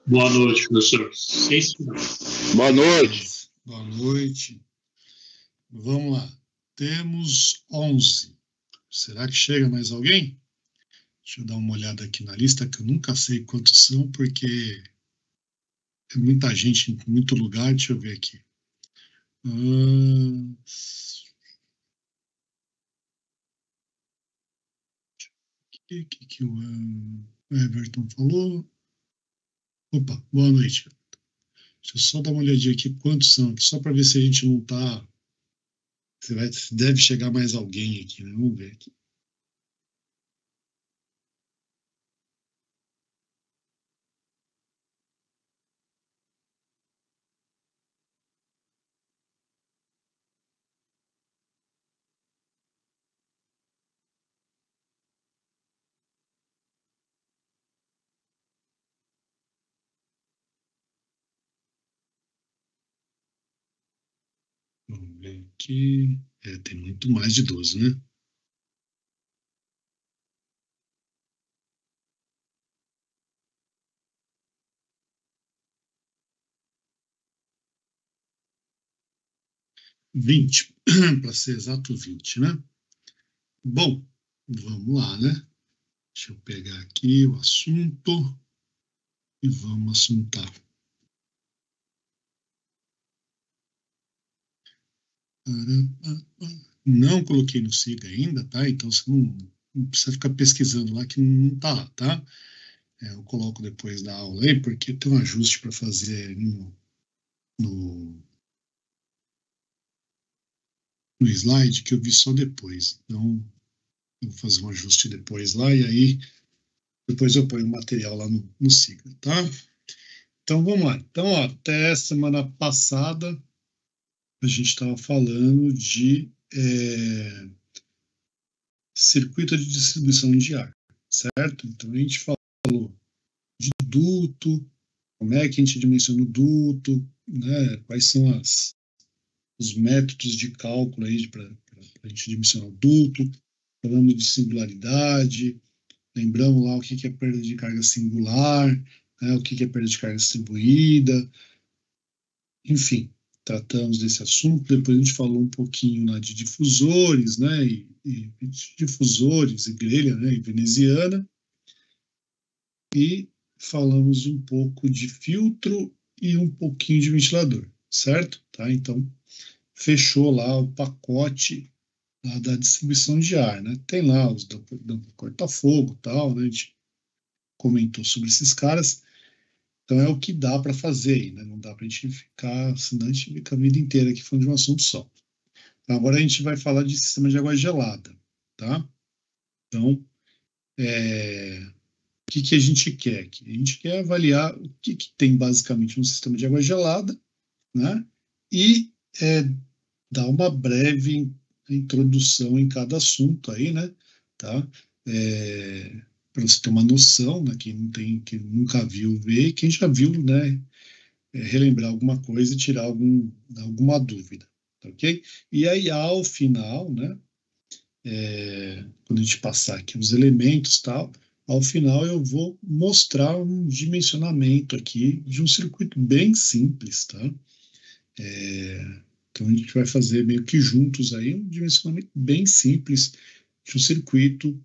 Boa noite, professor. Sim, senhor. Boa noite. Boa noite. Vamos lá. Temos 11. Será que chega mais alguém? Deixa eu dar uma olhada aqui na lista, que eu nunca sei quantos são, porque é muita gente em muito lugar. Deixa eu ver aqui. O que o Everton falou? Opa, boa noite. Deixa eu só dar uma olhadinha aqui quantos são, só para ver se a gente não está... Deve chegar mais alguém aqui, né? Vamos ver aqui. Vamos ver aqui. Tem muito mais de 12, né? (20), para ser exato, 20, né? Bom, vamos lá, né? Deixa eu pegar aqui o assunto e vamos assuntar. Não coloquei no SIGA ainda, tá? Então você não precisa ficar pesquisando lá que não tá lá, tá? Eu coloco depois da aula aí, porque tem um ajuste para fazer no slide que eu vi só depois. Então, eu vou fazer um ajuste depois lá e aí depois eu ponho o material lá no SIGA, tá? Então, vamos lá. Então, ó, até semana passada a gente estava falando de circuito de distribuição de ar, certo? Então, a gente falou de duto, como é que a gente dimensiona o duto, né? Quais são os métodos de cálculo aí para a gente dimensionar o duto, falando de singularidade, lembramos lá o que é perda de carga singular, né? O que é perda de carga distribuída, enfim, tratamos desse assunto. Depois a gente falou um pouquinho lá de difusores, né? E difusores, e grelha, né? E veneziana, e falamos um pouco de filtro e um pouquinho de ventilador, certo? Tá? Então, fechou lá o pacote lá da distribuição de ar, né? Tem lá os da corta-fogo e tal, né? A gente comentou sobre esses caras. Então, é o que dá para fazer aí, né? Não dá para a gente ficar, senão a gente fica a vida inteira aqui falando de um assunto só. Então, agora a gente vai falar de sistema de água gelada, tá? Então, o que a gente quer aqui? A gente quer avaliar o que tem basicamente no sistema de água gelada, né? E dar uma breve introdução em cada assunto aí, né? Tá? Para você ter uma noção, né? Quem nunca viu, ver, e quem já viu, né? Relembrar alguma coisa e tirar alguma dúvida, tá ok? E aí, ao final, né? Quando a gente passar aqui os elementos e tal, ao final eu vou mostrar um dimensionamento aqui de um circuito bem simples, tá? Então a gente vai fazer meio que juntos aí um dimensionamento bem simples de um circuito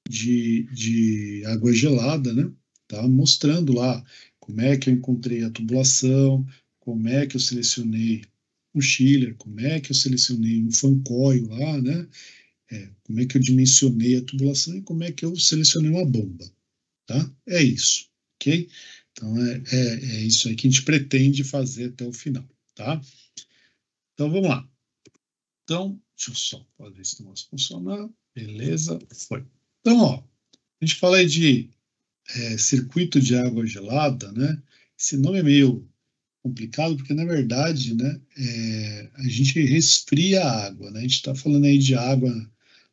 de água gelada, né? Tá? Mostrando lá como é que eu encontrei a tubulação, como é que eu selecionei um chiller, como é que eu selecionei um fan coil lá, né? Como é que eu dimensionei a tubulação e como é que eu selecionei uma bomba, tá? É isso, ok? Então, é isso aí que a gente pretende fazer até o final, tá? Então, vamos lá. Então, deixa eu só ver se o negócio funcionar. Beleza, foi. Então, ó, a gente fala aí de circuito de água gelada, né? Esse nome é meio complicado, porque, na verdade, né, a gente resfria a água, né? A gente está falando aí de água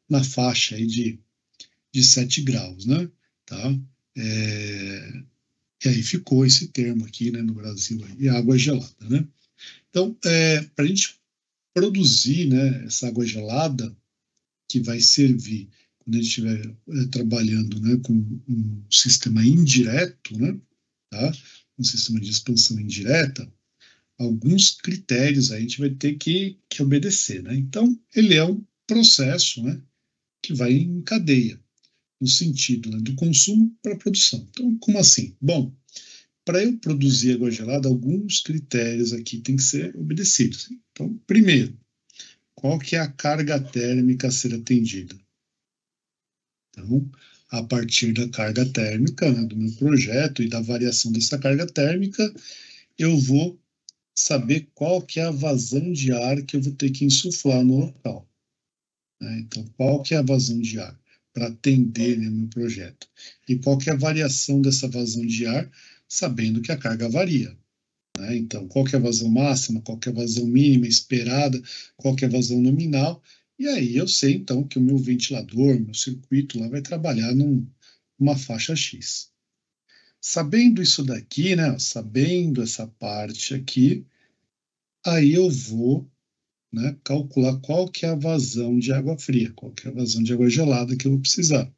na faixa aí de 7 graus, né? Tá? E aí ficou esse termo aqui, né, no Brasil, aí, água gelada, né? Então, para a gente produzir, né, essa água gelada que vai servir quando a gente estiver trabalhando, né, com um sistema indireto, né, tá? um sistema de expansão indireta, alguns critérios a gente vai ter que obedecer, né? Então, ele é um processo, né, que vai em cadeia, no sentido, né, do consumo para a produção. Então, como assim? Bom, para eu produzir água gelada, alguns critérios aqui têm que ser obedecidos. Então, primeiro, qual que é a carga térmica a ser atendida? Então, a partir da carga térmica, né, do meu projeto e da variação dessa carga térmica, eu vou saber qual que é a vazão de ar que eu vou ter que insuflar no local. Né? Então, qual que é a vazão de ar para atender, né, meu projeto? E qual que é a variação dessa vazão de ar, sabendo que a carga varia. Né? Então, qual que é a vazão máxima, qual que é a vazão mínima esperada, qual que é a vazão nominal, e aí eu sei, então, que o meu ventilador, meu circuito lá vai trabalhar numa faixa X. Sabendo isso daqui, né, sabendo essa parte aqui, aí eu vou, né, calcular qual que é a vazão de água fria, qual que é a vazão de água gelada que eu vou precisar.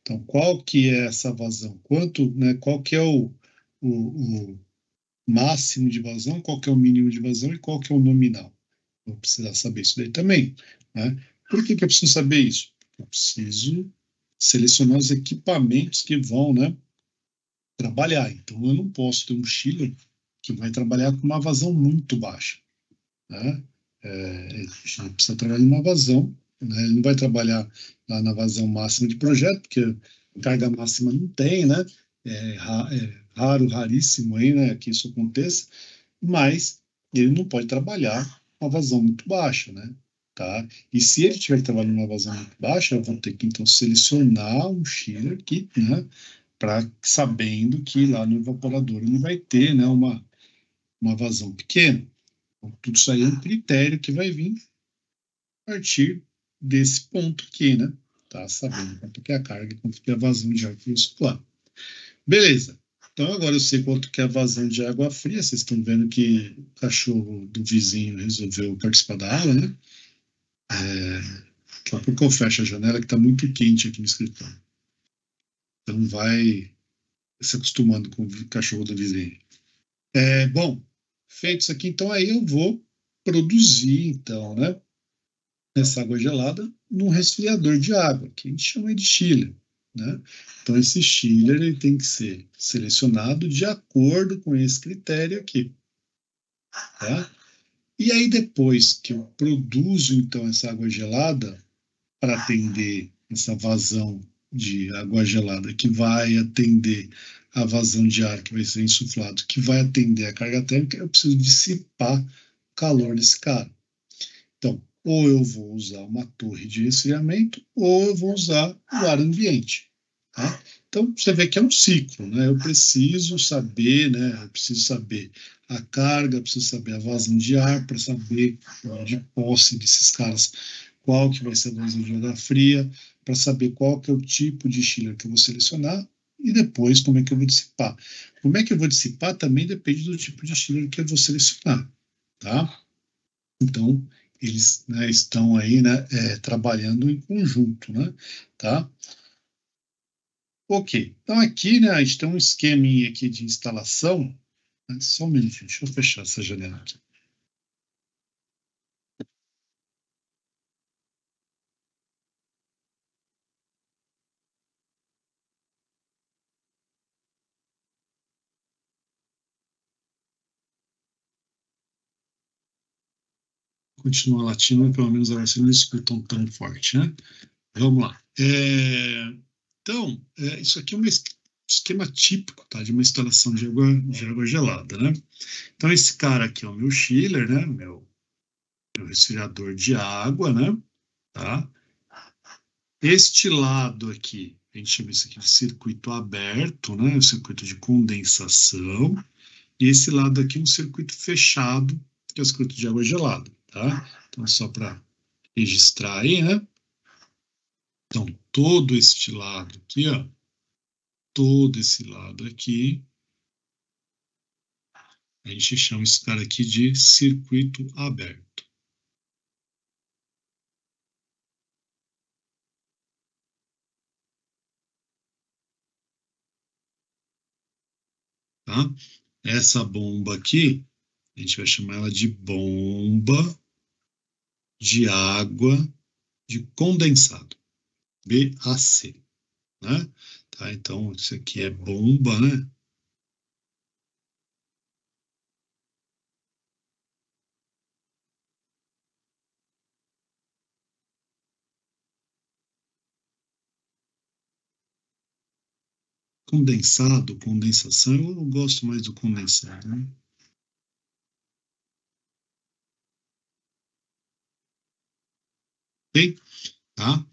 Então, qual que é essa vazão? Quanto, né, qual que é o máximo de vazão, qual que é o mínimo de vazão e qual que é o nominal? Vou precisar saber isso daí também. Né? Por que eu preciso saber isso? Eu preciso selecionar os equipamentos que vão, né, trabalhar. Então, eu não posso ter um chiller que vai trabalhar com uma vazão muito baixa. Né? Ele precisa trabalhar numa vazão. Né? Ele não vai trabalhar lá na vazão máxima de projeto, porque carga máxima não tem, né? É raro, raríssimo aí, né, que isso aconteça, mas ele não pode trabalhar uma vazão muito baixa, né? Tá? E se ele estiver trabalhando uma vazão muito baixa, eu vou ter que então selecionar um chiller aqui, né? Sabendo que lá no evaporador ele vai ter, né, uma vazão pequena. Então, tudo isso aí é um critério que vai vir a partir desse ponto aqui, né? Tá? Sabendo quanto que é a carga, quanto que é a vazão de ar que eu insuflar. Beleza. Então agora eu sei quanto que é a vazão de água fria. Vocês estão vendo que o cachorro do vizinho resolveu participar da aula, né? Daqui a pouco eu fecho a janela que está muito quente aqui no escritório. Então vai se acostumando com o cachorro do vizinho. Bom, feito isso aqui, então aí eu vou produzir, então, né, essa água gelada num resfriador de água, que a gente chama de chiller. Né? Então, esse chiller ele tem que ser selecionado de acordo com esse critério aqui. Tá? E aí, depois que eu produzo, então, essa água gelada para atender essa vazão de água gelada, que vai atender a vazão de ar que vai ser insuflado, que vai atender a carga térmica, eu preciso dissipar o calor desse cara. Então, ou eu vou usar uma torre de resfriamento, ou eu vou usar o ar ambiente. Tá? Então, você vê que é um ciclo, né? Eu preciso saber, né? Eu preciso saber a carga, preciso saber a vazão de ar, para saber de posse desses caras, qual que vai ser a vazão de água fria, para saber qual que é o tipo de chiller que eu vou selecionar, e depois como é que eu vou dissipar. Como é que eu vou dissipar também depende do tipo de chiller que eu vou selecionar, tá? Então, eles, né, estão aí, né, trabalhando em conjunto, né, tá? Ok, então aqui, né, a gente tem um esqueminha aqui de instalação, né, só um minutinho, deixa eu fechar essa janela aqui. Continua latindo, mas pelo menos agora vocês não escutam tão forte, né? Vamos lá. Então, isso aqui é um esquema típico, tá, de uma instalação de água gelada, né? Então, esse cara aqui é o meu chiller, né? Meu resfriador de água, né? Tá? Este lado aqui, a gente chama isso aqui de circuito aberto, né? O circuito de condensação. E esse lado aqui é um circuito fechado, que é o circuito de água gelada, tá? Então, só para registrar aí, né? Então, todo este lado aqui, ó, todo esse lado aqui, a gente chama esse cara aqui de circuito aberto. tá? Essa bomba aqui, a gente vai chamar ela de bomba de água de condensado, BAC, né? Tá, então, isso aqui é bomba, né? Condensado, condensação, eu gosto mais do condensado, né? Ok? Tá?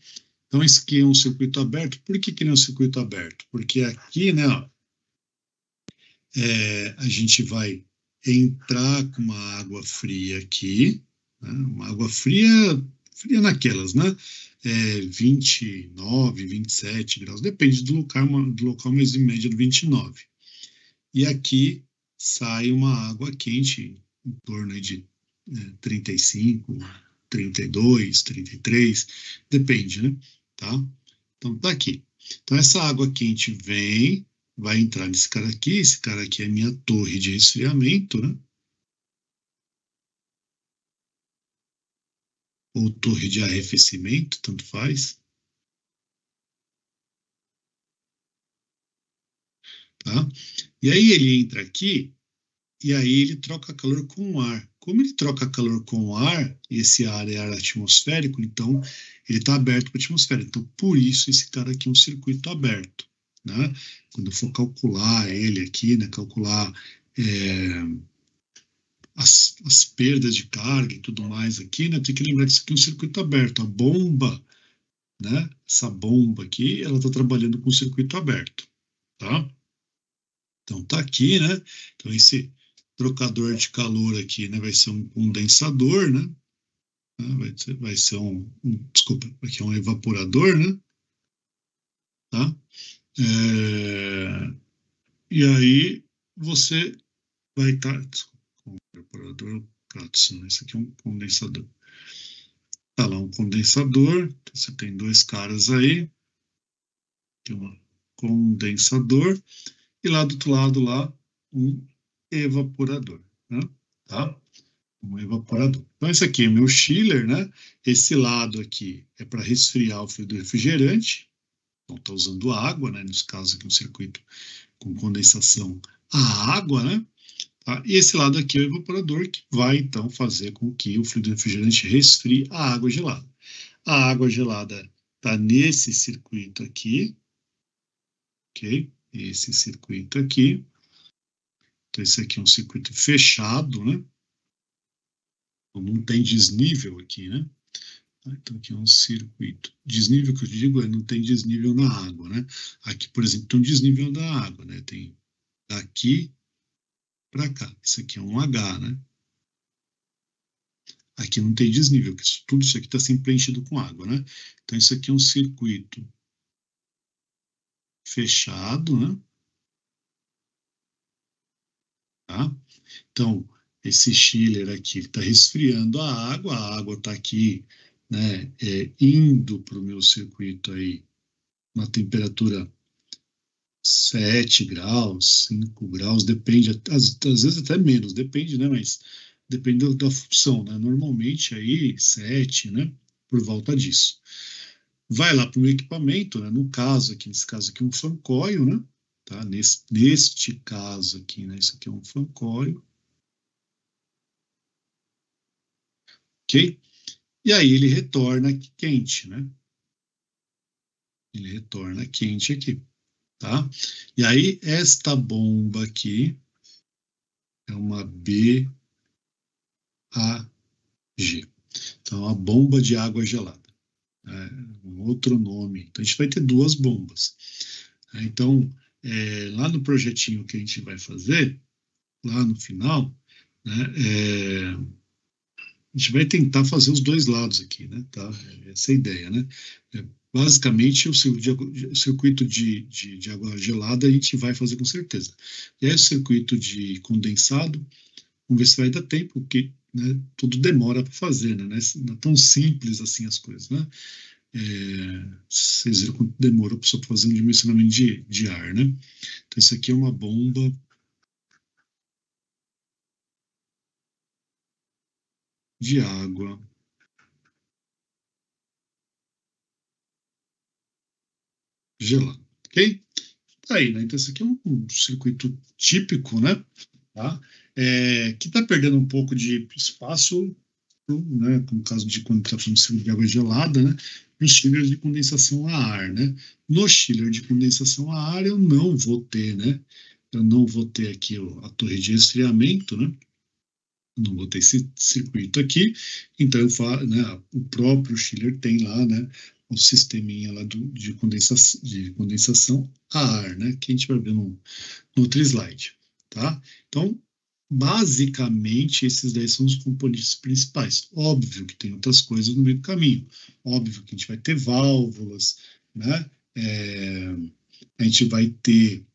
Então, esse aqui é um circuito aberto. Por que ele é um circuito aberto? Porque aqui, né, ó, a gente vai entrar com uma água fria aqui, né, uma água fria, fria naquelas, né? 29, 27 graus, depende do local, mas em média 29. E aqui sai uma água quente em torno aí de 35, 32, 33, depende, né? Tá? Então tá aqui. Então essa água quente vem, vai entrar nesse cara aqui, esse cara aqui é a minha torre de resfriamento, né? Ou torre de arrefecimento, tanto faz, tá? E aí ele entra aqui, e aí ele troca calor com o ar. Como ele troca calor com o ar, esse ar é ar atmosférico, então ele está aberto para a atmosfera. Então, por isso, esse cara aqui é um circuito aberto. Né? Quando eu for calcular ele aqui, né, calcular as perdas de carga e tudo mais aqui, né, tem que lembrar que isso aqui é um circuito aberto. A bomba, né, essa bomba aqui, ela está trabalhando com circuito aberto. Tá? Então, tá aqui, né? Então, esse trocador de calor aqui, né, vai ser um condensador, né? Vai ser desculpa, aqui é um evaporador, né? Tá? E aí você vai estar, um evaporador, né? Isso aqui é um condensador. Tá lá um condensador, então você tem dois caras aí, tem um condensador, e lá do outro lado lá, um evaporador, né? Tá? Um evaporador. Então, esse aqui é meu chiller, né? Esse lado aqui é para resfriar o fluido refrigerante. Então, está usando água, né? Nesse caso aqui, um circuito com condensação a água, né? Tá? E esse lado aqui é o evaporador, que vai, então, fazer com que o fluido refrigerante resfrie a água gelada. A água gelada está nesse circuito aqui, ok? Esse circuito aqui. Então, esse aqui é um circuito fechado, né? Não tem desnível aqui, né? Então, aqui é um circuito. Desnível que eu digo não tem desnível na água, né? Aqui, por exemplo, tem um desnível da água, né? Tem daqui para cá. Isso aqui é um H, né? Aqui não tem desnível, porque tudo isso aqui está sempre preenchido com água, né? Então, isso aqui é um circuito fechado, né? Tá? Então, esse chiller aqui está resfriando a água está aqui, né, indo para o meu circuito aí, uma temperatura 7 graus, 5 graus, depende, às vezes até menos, depende, né, mas depende da função, né, normalmente aí 7, né, por volta disso. Vai lá para o equipamento, né, no caso aqui, nesse caso aqui, um fan coil, né, tá, neste caso aqui, né, isso aqui é um fan coil, ok? E aí ele retorna quente, né? Ele retorna quente aqui, tá? E aí esta bomba aqui é uma BAG. Então, a bomba de água gelada. Um outro nome. Então, a gente vai ter duas bombas. Então, lá no projetinho que a gente vai fazer, lá no final, né, a gente vai tentar fazer os dois lados aqui, né? Tá? Essa é a ideia, né? Basicamente, o circuito de água gelada a gente vai fazer com certeza. E aí, o circuito de condensado, vamos ver se vai dar tempo, porque, né, tudo demora para fazer, né? Não é tão simples assim as coisas, né? Vocês viram quanto demora a pessoa para fazer um dimensionamento de ar, né? Então, isso aqui é uma bomba de água gelada, ok? Aí, né? Então, esse aqui é um circuito típico, né? Tá? Que está perdendo um pouco de espaço, né? Como no caso de quando está falando de circuito de água gelada, né? Nos chillers de condensação a ar, né? No chiller de condensação a ar, eu não vou ter, né? Eu não vou ter aqui a torre de resfriamento, né? Não vou ter esse circuito aqui, então eu falo, né, o próprio chiller tem lá, né, o sisteminha lá de condensação a ar, né, que a gente vai ver no outro slide, tá? Então, basicamente, esses 10 são os componentes principais. Óbvio que tem outras coisas no meio do caminho. Óbvio que a gente vai ter válvulas, né? A gente vai ter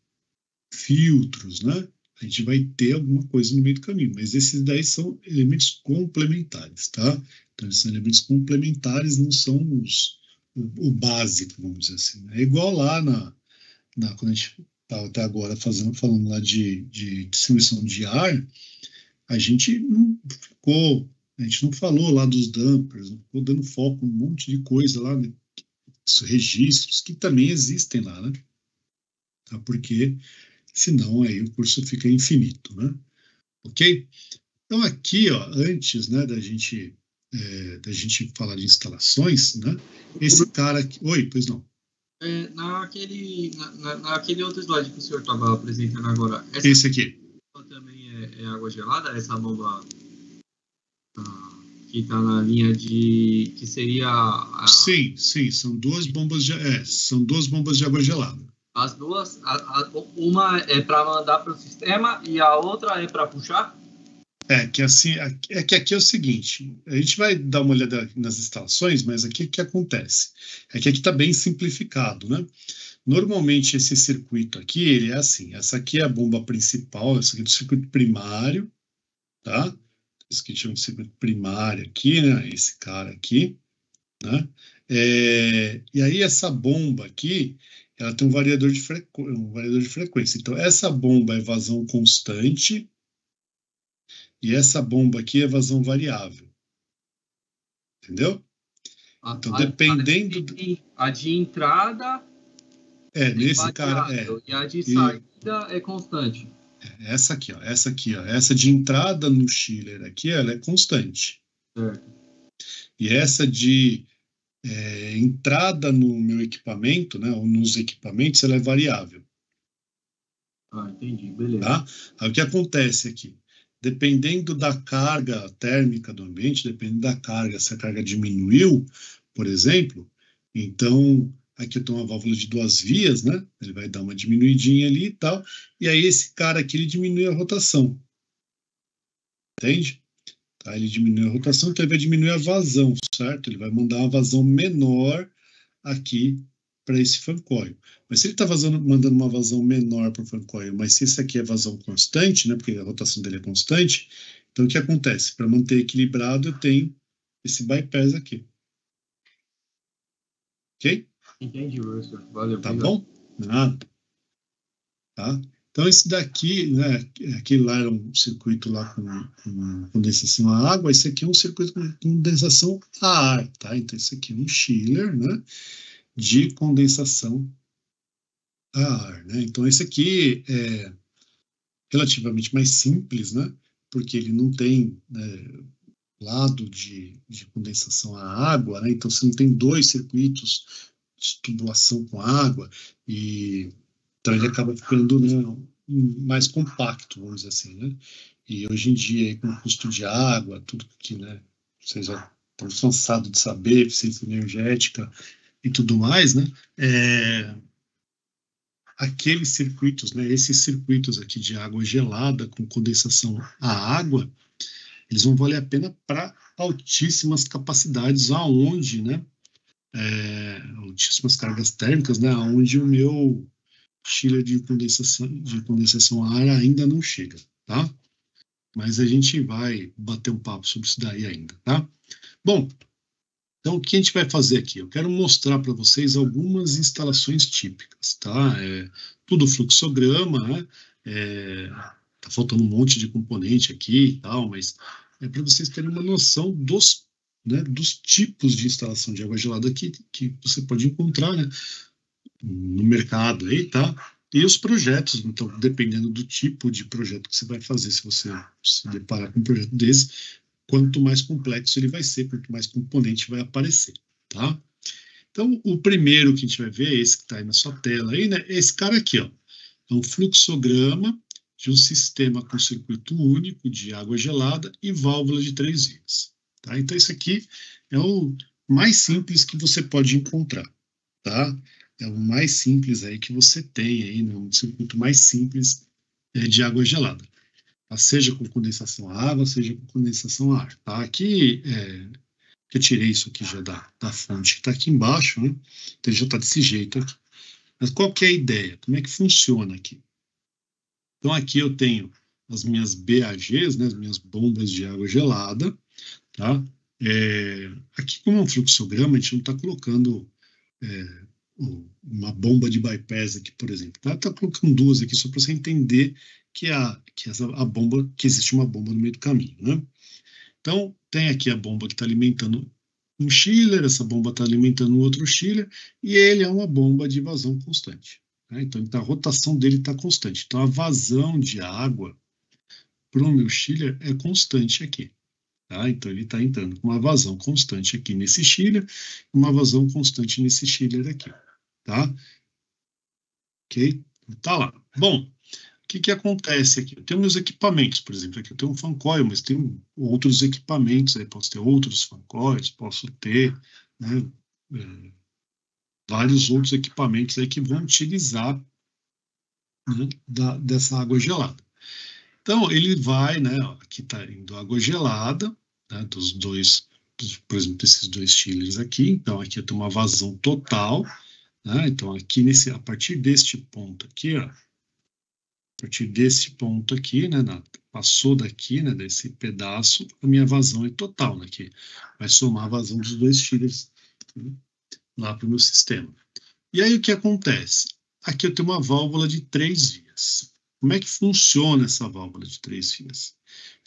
filtros, né? A gente vai ter alguma coisa no meio do caminho, mas esses 10 são elementos complementares, tá? Então, eles são elementos complementares, não são o básico, vamos dizer assim. É igual lá quando a gente estava até agora falando lá de distribuição de ar, a gente não falou lá dos dampers, não ficou dando foco em um monte de coisa lá, né? Registros que também existem lá, né? Tá? Porque senão aí o curso fica infinito, né? Ok? Então aqui, ó, antes, né, da gente falar de instalações, né? Esse cara aqui, oi, pois não? Naquele outro slide que o senhor estava apresentando agora, esse aqui também é água gelada? Essa bomba que está na linha de que seria sim, são duas bombas de água gelada. As duas, uma é para mandar para o sistema e a outra é para puxar? Que assim, que aqui é o seguinte, a gente vai dar uma olhada nas instalações, mas aqui o que acontece? É que aqui está bem simplificado, né? Normalmente esse circuito aqui, ele é assim, essa aqui é a bomba principal, essa aqui é do circuito primário, tá? Esse aqui chama de circuito primário aqui, né? Esse cara aqui, né? E aí essa bomba aqui, ela tem um variador de frequência. Então, essa bomba é vazão constante e essa bomba aqui é vazão variável. Entendeu? Então, dependendo... A de entrada nesse cara... E a de saída é constante. Essa aqui, ó. Essa de entrada no chiller aqui, ela é constante. E essa de entrada no meu equipamento, né, ou nos equipamentos, ela é variável. Entendi, beleza. Tá? Aí o que acontece aqui? Dependendo da carga térmica do ambiente, dependendo da carga, se a carga diminuiu, por exemplo, então aqui eu tenho uma válvula de 2 vias, né? Ele vai dar uma diminuidinha ali e tal, e aí esse cara aqui ele diminui a rotação. Entende? Tá? Ele diminui a rotação, então ele vai diminuir a vazão, certo? Ele vai mandar uma vazão menor aqui para esse fan coil. Mas se ele está mandando uma vazão menor para o fan coil, mas se esse aqui é vazão constante, né, porque a rotação dele é constante, então o que acontece? Para manter equilibrado, eu tenho esse bypass aqui. Ok? Entendi, professor. Valeu. Tá bom? Nada. Tá? Então, esse daqui, né, aquele lá era um circuito lá com condensação a água, esse aqui é um circuito com condensação a ar, tá? Então, esse aqui é um chiller, né, de condensação a ar, né? Então, esse aqui é relativamente mais simples, né, porque ele não tem lado de condensação a água, né? Então, você não tem 2 circuitos de tubulação com água e... Então ele acaba ficando, né, mais compacto, vamos dizer assim, né? E hoje em dia, aí, com o custo de água, tudo que, né, vocês já estão cansados de saber, eficiência energética e tudo mais, né? Aqueles circuitos, né, esses circuitos aqui de água gelada com condensação à água, eles vão valer a pena para altíssimas capacidades, aonde, né, altíssimas cargas térmicas, né, aonde o meu chiller de condensação a ar ainda não chega, tá? Mas a gente vai bater um papo sobre isso daí ainda, tá? Bom, então o que a gente vai fazer aqui? Eu quero mostrar para vocês algumas instalações típicas, tá? Tudo fluxograma, né? Tá faltando um monte de componente aqui e tal, mas é para vocês terem uma noção dos, né, dos tipos de instalação de água gelada que você pode encontrar, né, no mercado aí, tá? E os projetos, então, dependendo do tipo de projeto que você vai fazer, se você se deparar com um projeto desse, quanto mais complexo ele vai ser, quanto mais componente vai aparecer, tá? Então, o primeiro que a gente vai ver, esse que está aí na sua tela, aí, né, é esse cara aqui, ó. É um fluxograma de um sistema com circuito único de água gelada e válvula de 3 vias. Tá? Então, isso aqui é o mais simples que você pode encontrar. Tá? É o mais simples aí que você tem aí, né? Um circuito mais simples de água gelada. Tá? Seja com condensação a água, seja com condensação a ar. Tá? Aqui, eu tirei isso aqui já da fonte que está aqui embaixo, né? Então ele já está desse jeito aqui. Mas qual que é a ideia? Como é que funciona aqui? Então aqui eu tenho as minhas BAGs, né, as minhas bombas de água gelada, tá? Aqui como é um fluxograma, a gente não está colocando uma bomba de bypass aqui, por exemplo. Tá colocando duas aqui só para você entender que existe uma bomba no meio do caminho, né? Então tem aqui a bomba que está alimentando um chiller, essa bomba está alimentando outro chiller, e ele é uma bomba de vazão constante. Né? Então, a rotação dele está constante. Então, a vazão de água para o meu chiller é constante aqui. Tá? Então, ele está entrando com uma vazão constante aqui nesse chiller, e uma vazão constante nesse chiller aqui. Tá? Ok? Tá lá. Bom, o que acontece aqui? Eu tenho meus equipamentos, por exemplo, aqui eu tenho um fan coil, mas tenho outros equipamentos, aí posso ter outros fan coils, posso ter, né, vários outros equipamentos aí que vão utilizar, né, dessa água gelada. Então, ele vai, né, aqui está indo água gelada, né, dos dois, por exemplo, esses dois chillers aqui, então aqui eu tenho uma vazão total, né, então aqui a partir deste ponto aqui, ó, a partir desse ponto aqui, né, passou daqui, né, desse pedaço, a minha vazão é total, né, que vai somar a vazão dos dois chillers, né, lá para o meu sistema. E aí o que acontece? Aqui eu tenho uma válvula de 3 vias. Como é que funciona essa válvula de 3 vias?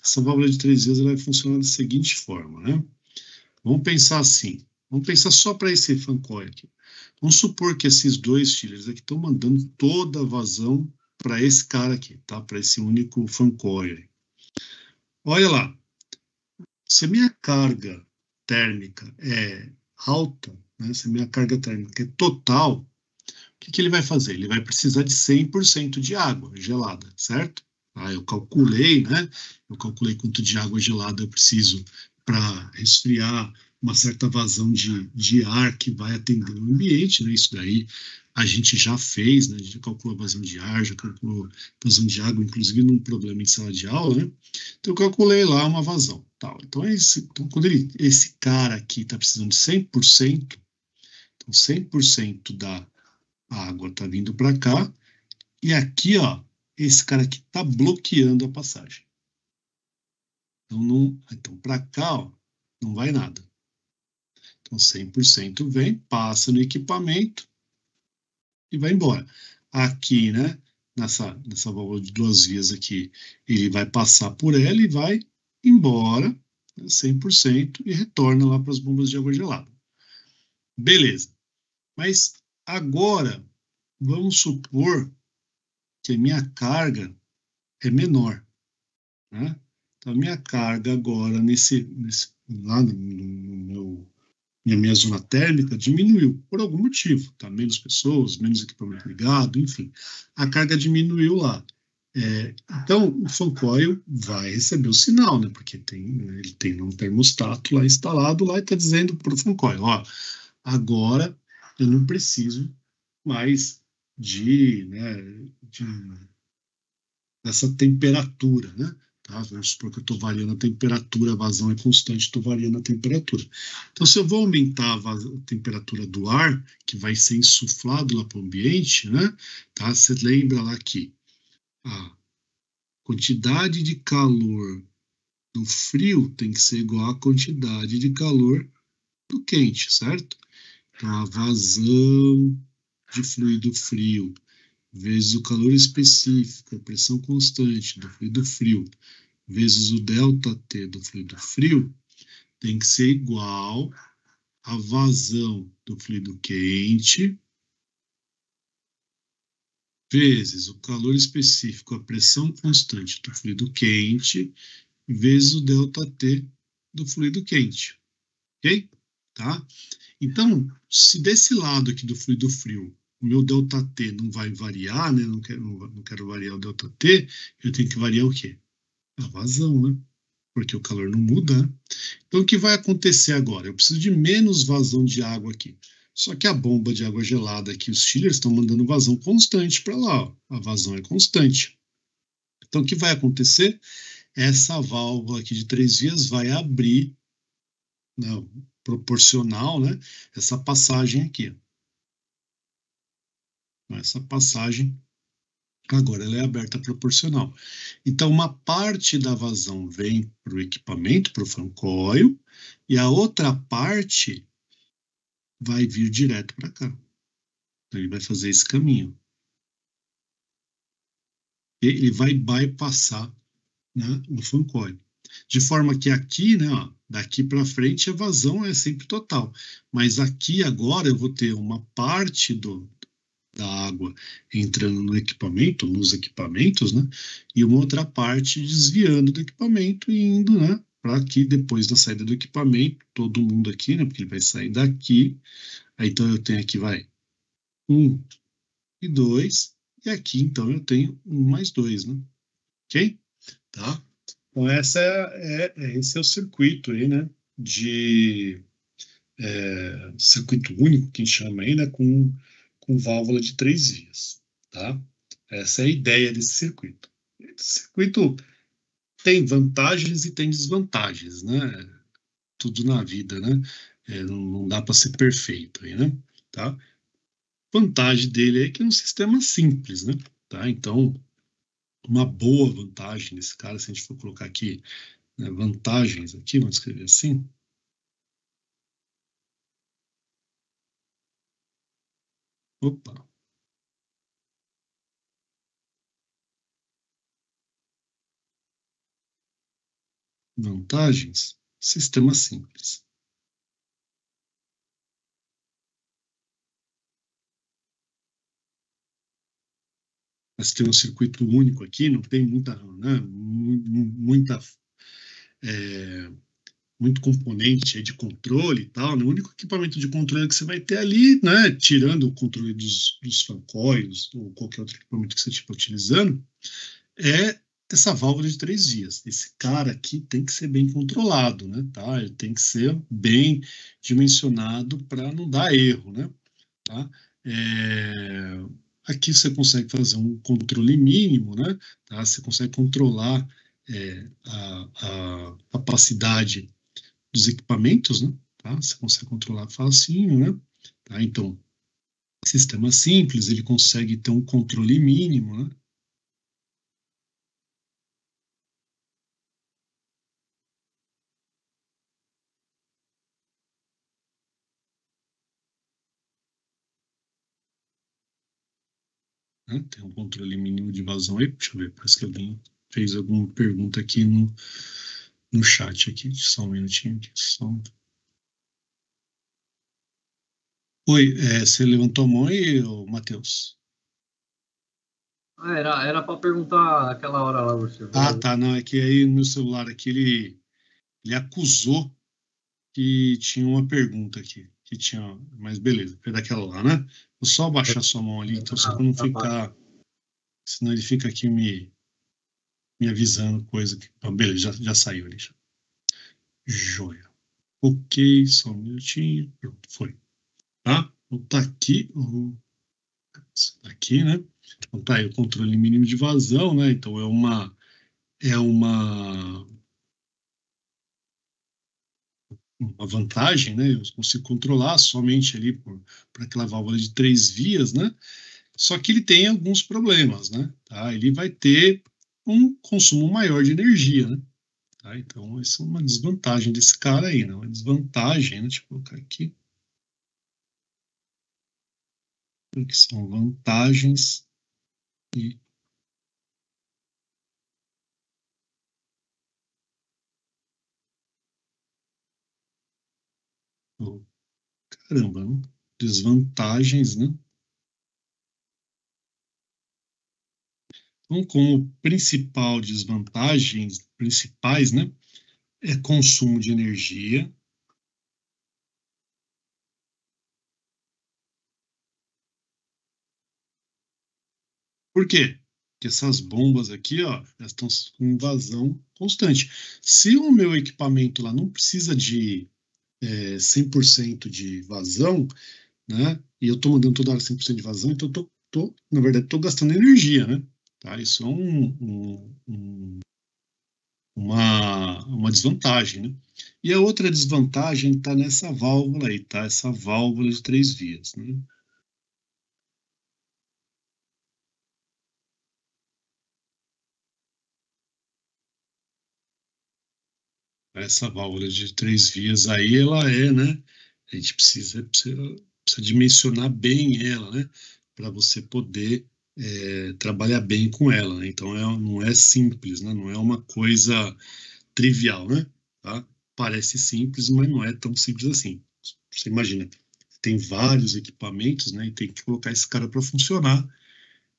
Essa válvula de 3 vias ela vai funcionar da seguinte forma, né? Vamos pensar assim, vamos pensar só para esse fan coil aqui. Vamos supor que esses dois chillers aqui estão mandando toda a vazão para esse cara aqui, tá? Para esse único fan coil. Olha lá, se a minha carga térmica é alta, né? Se a minha carga térmica é total, o que ele vai fazer? Ele vai precisar de 100% de água gelada, certo? Eu calculei, né? Eu calculei quanto de água gelada eu preciso para resfriar uma certa vazão de ar que vai atender o ambiente, né? Isso daí a gente já fez, né? A gente já calculou a vazão de ar, já calculou a vazão de água, inclusive num problema em sala de aula, né? Então eu calculei lá uma vazão. Tal. Então, quando esse cara aqui está precisando de 100%, então 100% da água está vindo para cá, e aqui, ó, esse cara aqui está bloqueando a passagem. Então para cá, ó, não vai nada. Então 100% vem, passa no equipamento e vai embora. Aqui, né, nessa válvula de 2 vias aqui, ele vai passar por ela e vai embora, né, 100%, e retorna lá para as bombas de água gelada. Beleza. Mas agora, vamos supor que a minha carga é menor, né? Então, a minha carga agora, lá na minha zona térmica, diminuiu, por algum motivo, tá? Menos pessoas, menos equipamento ligado, enfim. A carga diminuiu lá. Então, o fan coil vai receber o sinal, né? Porque ele tem um termostato lá instalado lá e está dizendo para o fan coil, ó, agora eu não preciso mais dessa temperatura, né? Tá? Vamos supor que eu estou variando a temperatura, a vazão é constante, estou variando a temperatura. Então, se eu vou aumentar a temperatura do ar, que vai ser insuflado lá para o ambiente, né? Tá? Você lembra lá que a quantidade de calor do frio tem que ser igual à quantidade de calor do quente, certo? Então, a vazão de fluido frio vezes o calor específico, a pressão constante do fluido frio, vezes o ΔT do fluido frio tem que ser igual à vazão do fluido quente vezes o calor específico, a pressão constante do fluido quente, vezes o ΔT do fluido quente. Ok? Tá? Então, se desse lado aqui do fluido frio, o meu ΔT não vai variar, né? Não quero variar o ΔT, eu tenho que variar o quê? A vazão, né? Porque o calor não muda, né? Então, o que vai acontecer agora? Eu preciso de menos vazão de água aqui. Só que a bomba de água gelada aqui, os chillers estão mandando vazão constante para lá. Ó. A vazão é constante. Então, o que vai acontecer? Essa válvula aqui de 3 vias vai abrir, não, proporcional, né? Essa passagem aqui. Essa passagem, agora ela é aberta proporcional. Então, uma parte da vazão vem para o equipamento, para o fan coil, e a outra parte vai vir direto para cá. Então, ele vai fazer esse caminho. Ele vai bypassar, né, o fan coil. De forma que aqui, né, ó, daqui para frente, a vazão é sempre total. Mas aqui agora eu vou ter uma parte da água entrando no equipamento, nos equipamentos, né, e uma outra parte desviando do equipamento e indo, né, para aqui depois da saída do equipamento, todo mundo aqui, né, porque ele vai sair daqui. Aí então eu tenho aqui, vai, 1 e 2, e aqui então eu tenho 1 mais 2, né? Ok? Tá? Então esse é o circuito aí, né? De circuito único que a gente chama aí, né? Com válvula de 3 vias, tá? Essa é a ideia desse circuito. Esse circuito tem vantagens e tem desvantagens, né? Tudo na vida, né? Não dá para ser perfeito aí, né? Tá? Vantagem dele é que é um sistema simples, né? Tá? Então, uma boa vantagem desse cara, se a gente for colocar aqui, né, vantagens aqui, vamos escrever assim. Opa. Vantagens, sistema simples. Mas tem um circuito único aqui, não tem muita, né, muito componente de controle e tal. Né? O único equipamento de controle que você vai ter ali, né, tirando o controle dos fan coils ou qualquer outro equipamento que você estiver utilizando, é essa válvula de 3 vias. Esse cara aqui tem que ser bem controlado, né? Tá? Ele tem que ser bem dimensionado para não dar erro, né? Tá? Aqui você consegue fazer um controle mínimo, né? Tá? Você consegue controlar a capacidade dos equipamentos, né? Tá? Você consegue controlar facinho, né? Tá? Então, sistema simples, ele consegue ter um controle mínimo, né? Né? Tem um controle mínimo de vazão aí. Deixa eu ver, parece que alguém fez alguma pergunta aqui no chat aqui. Só um minutinho aqui. Oi, você levantou a mão aí, Matheus? Era para perguntar aquela hora lá, você. Ah, tá, não, é que aí no meu celular aqui ele acusou que tinha uma pergunta aqui, que tinha, mas beleza, foi daquela lá, né? Vou só abaixar sua mão ali, então só para não ficar, senão ele fica aqui me avisando coisa que, ah, beleza, já saiu ali, já. Joia. Ok, só um minutinho, pronto, foi, tá? Então tá aqui, aqui, né? Então tá aí o controle mínimo de vazão, né? Então é uma vantagem, né? Eu consigo controlar somente ali por aquela válvula de 3 vias, né? Só que ele tem alguns problemas, né? Tá? Ele vai ter um consumo maior de energia, né? Tá? Então, isso é uma desvantagem desse cara aí, né? Uma desvantagem, né? Deixa eu colocar aqui. Que são vantagens e caramba, né? Desvantagens, né? Então, como principais, né? É consumo de energia. Por quê? Porque essas bombas aqui, ó, elas estão com vazão constante. Se o meu equipamento lá não precisa de 100% de vazão, né? E eu estou mandando toda hora 100% de vazão, então na verdade, estou gastando energia, né? Tá? Isso é uma desvantagem, né? E a outra desvantagem está nessa válvula aí, tá? Essa válvula de 3 vias, né? Essa válvula de 3 vias aí, ela né? A gente precisa dimensionar bem ela, né? Para você poder trabalhar bem com ela, né? Então, não é simples, né? Não é uma coisa trivial, né? Tá? Parece simples, mas não é tão simples assim. Você imagina, tem vários equipamentos, né? E tem que colocar esse cara para funcionar.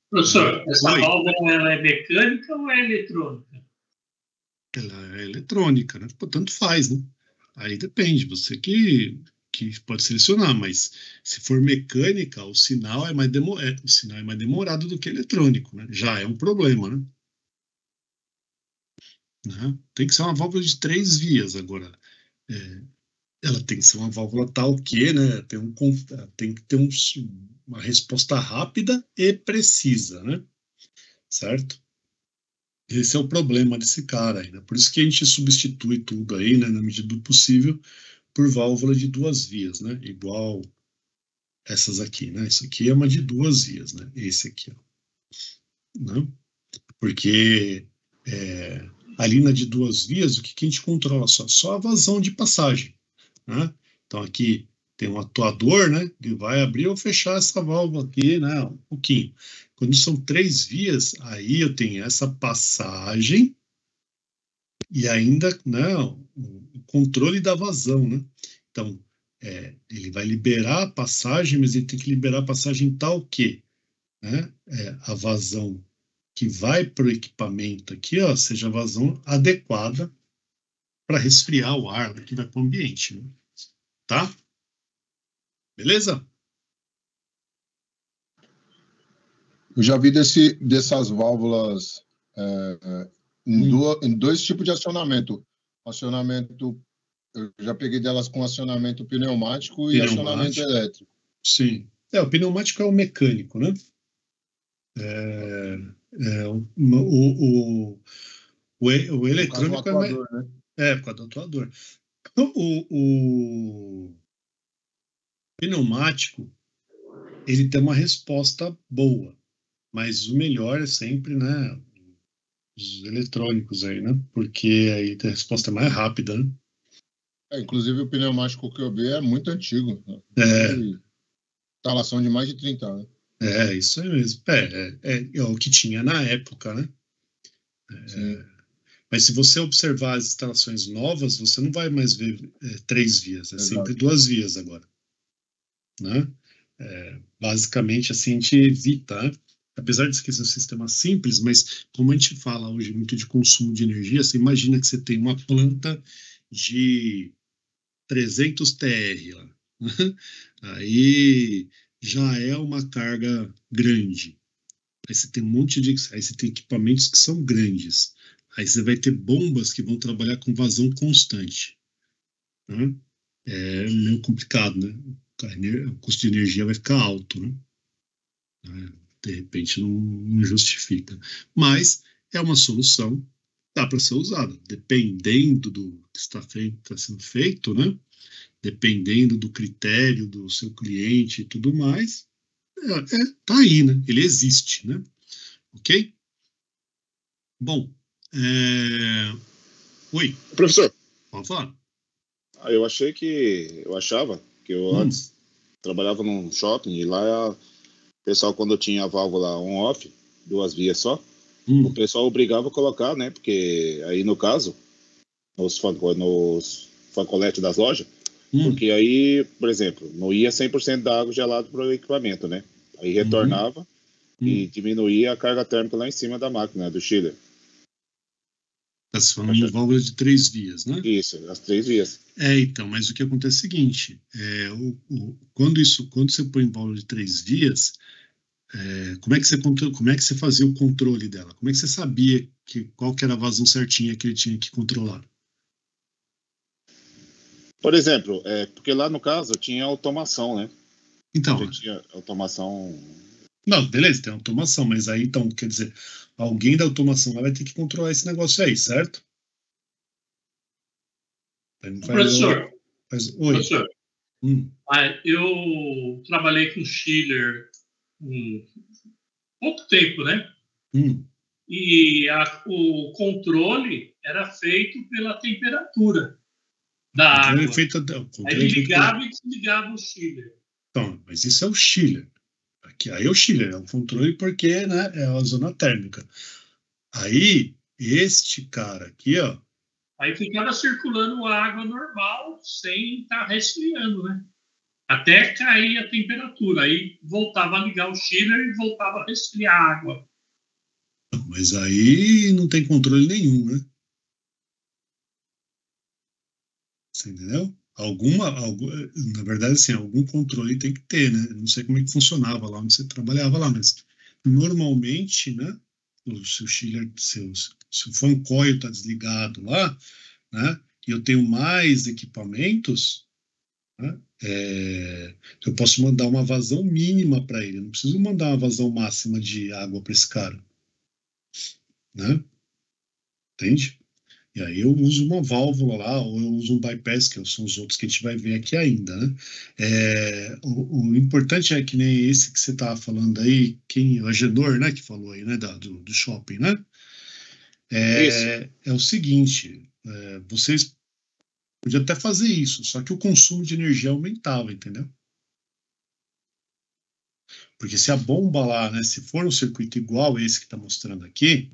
Professor, essa válvula ela é mecânica ou é eletrônica? Ela é eletrônica, né? Pô, tanto faz, né? Aí depende, você que pode selecionar, mas se for mecânica, o sinal é mais demorado do que eletrônico, né? Já é um problema, né? Tem que ser uma válvula de 3 vias agora. Ela tem que ser uma válvula tal que, né? Tem que ter uma resposta rápida e precisa, né? Certo? Esse é o problema desse cara aí, né? Por isso que a gente substitui tudo aí, né, na medida do possível, por válvula de 2 vias, né? Igual essas aqui, né? Isso aqui é uma de 2 vias, né? Esse aqui, ó. Né? Porque ali na de 2 vias, o que a gente controla só a vazão de passagem, né? Então aqui tem um atuador, né? Que vai abrir ou fechar essa válvula aqui, né? Um pouquinho. Quando são 3 vias, aí eu tenho essa passagem e ainda, né, o controle da vazão, né? Então, ele vai liberar a passagem, mas ele tem que liberar a passagem tal que, né, a vazão que vai para o equipamento aqui, ó, seja a vazão adequada para resfriar o ar que vai para o ambiente, né? Tá? Beleza? Eu já vi dessas válvulas em 2 tipos de acionamento. Acionamento, eu já peguei delas com acionamento pneumático e acionamento elétrico. Sim. O pneumático é o mecânico, né? O eletrônico é atuador, né? Por causa do atuador. O pneumático, ele tem uma resposta boa, mas o melhor é sempre, né, os eletrônicos aí, né? Porque aí a resposta é mais rápida, né? Inclusive o pneumático que eu vi é muito antigo. Né? Instalação de mais de 30 anos. Isso aí mesmo. É o que tinha na época, né? Mas se você observar as instalações novas, você não vai mais ver 3 vias, sempre 2 vias agora. Né? Basicamente, assim, a gente evita, né? Apesar de que esse é um sistema simples, mas como a gente fala hoje muito de consumo de energia, você imagina que você tem uma planta de 300 TR lá. Aí já é uma carga grande. Aí você tem aí você tem equipamentos que são grandes. Aí você vai ter bombas que vão trabalhar com vazão constante. Né? É meio complicado, né? O custo de energia vai ficar alto, né? De repente não justifica. Mas é uma solução, dá para ser usada, dependendo do que está sendo feito, né? Dependendo do critério do seu cliente e tudo mais, tá aí, né? Ele existe, né? Ok? Bom, oi. Professor. Pode falar. Eu achava que eu antes trabalhava num shopping e lá o pessoal, quando tinha a válvula on-off, 2 vias só, o pessoal obrigava a colocar, né? Porque aí, no caso, nos facoletes das lojas, Porque aí, por exemplo, não ia 100% da água gelada para o equipamento, né? Aí retornava e diminuía a carga térmica lá em cima da máquina, do chiller. Você falando de válvula de 3 vias, né? Isso, as 3 vias. Então, mas o que acontece é o seguinte, quando você põe válvula de 3 vias, como é que você fazia o controle dela? Como é que você sabia qual que era a vazão certinha que ele tinha que controlar? Por exemplo, porque lá no caso tinha automação, né? Então, tinha automação. Não, beleza, tem automação, mas aí então, quer dizer, alguém da automação vai ter que controlar esse negócio aí, certo? Professor, Oi. Professor, eu trabalhei com chiller pouco tempo, né? E o controle era feito pela temperatura da água. Aí ele ligava e desligava o chiller. Então, mas isso é o chiller. Aí é o chiller, é o controle porque, né, é a zona térmica. Aí, este cara aqui, ó. Aí ficava circulando água normal, sem estar resfriando, né? Até cair a temperatura. Aí voltava a ligar o chiller e voltava a resfriar a água. Mas aí não tem controle nenhum, né? Você entendeu? Na verdade, assim, algum controle tem que ter, né? Não sei como é que funcionava lá onde você trabalhava lá, mas normalmente, né? Se o chiller, se o fan coil está desligado lá, né? E eu tenho mais equipamentos, né? Eu posso mandar uma vazão mínima para ele. Eu não preciso mandar uma vazão máxima de água para esse cara, né? Entende? E aí eu uso uma válvula lá, ou eu uso um bypass, que são os outros que a gente vai ver aqui ainda, né? O importante é que nem esse que você estava falando aí, o Agenor, né, que falou aí, né, do shopping, né? É o seguinte, vocês podiam até fazer isso, só que o consumo de energia aumentava, entendeu? Porque se a bomba lá, né, se for um circuito igual a esse que está mostrando aqui,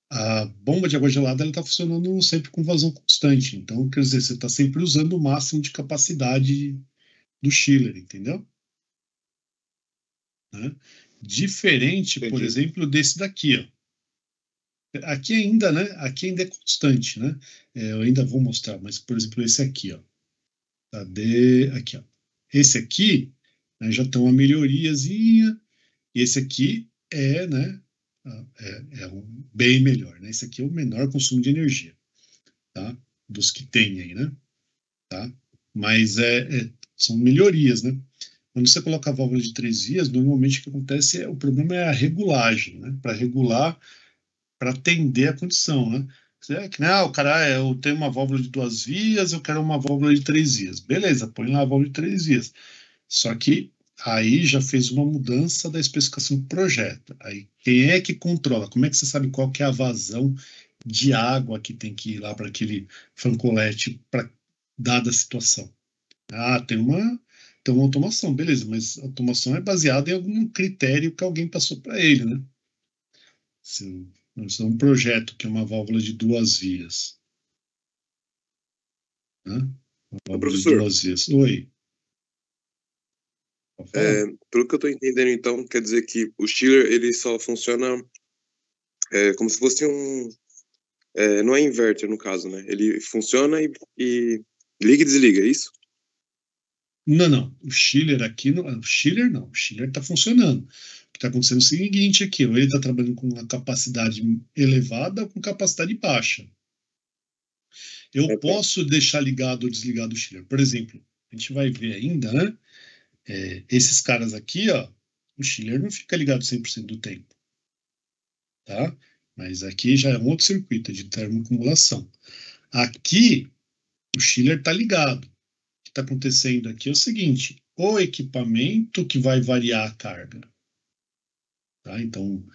a bomba de água gelada está funcionando sempre com vazão constante. Então, quer dizer, você está sempre usando o máximo de capacidade do chiller, entendeu? Né? Diferente, por exemplo, desse daqui, ó. Aqui ainda, né? Aqui ainda é constante, né? Eu ainda vou mostrar, mas, por exemplo, esse aqui, ó. Aqui, ó. Esse aqui, né, já tem uma melhoriazinha. E esse aqui né? Bem melhor, né? Esse aqui é o menor consumo de energia, tá? Dos que tem aí, né? Tá? Mas são melhorias, né? Quando você coloca a válvula de 3 vias, normalmente o que acontece o problema é a regulagem, né? Para regular, para atender a condição, né? Que, né, o cara, eu tenho uma válvula de 2 vias, eu quero uma válvula de 3 vias. Beleza, põe lá a válvula de 3 vias. Só que aí já fez uma mudança da especificação do projeto. Aí quem é que controla? Como é que você sabe qual que é a vazão de água que tem que ir lá para aquele fancolete para dada a situação? Tem uma automação, beleza, mas a automação é baseada em algum critério que alguém passou para ele, né? Se é um projeto que é uma válvula de 2 vias. Né? Uma válvula de 2 vias. Oi. Pelo que eu estou entendendo, então, quer dizer que o chiller ele só funciona como se fosse não é inverter, no caso, né? Ele funciona e liga e desliga, é isso? Não. O chiller aqui, o chiller não. O chiller está funcionando. O que está acontecendo é o seguinte aqui, ou ele está trabalhando com uma capacidade elevada ou com capacidade baixa. Eu posso deixar ligado ou desligado o chiller. Por exemplo, a gente vai ver ainda, né? Esses caras aqui, ó, o chiller não fica ligado 100% do tempo. Tá? Mas aqui já é um outro circuito de termoacumulação. Aqui, o chiller está ligado. O que está acontecendo aqui é o seguinte, o equipamento que vai variar a carga. Tá? Então,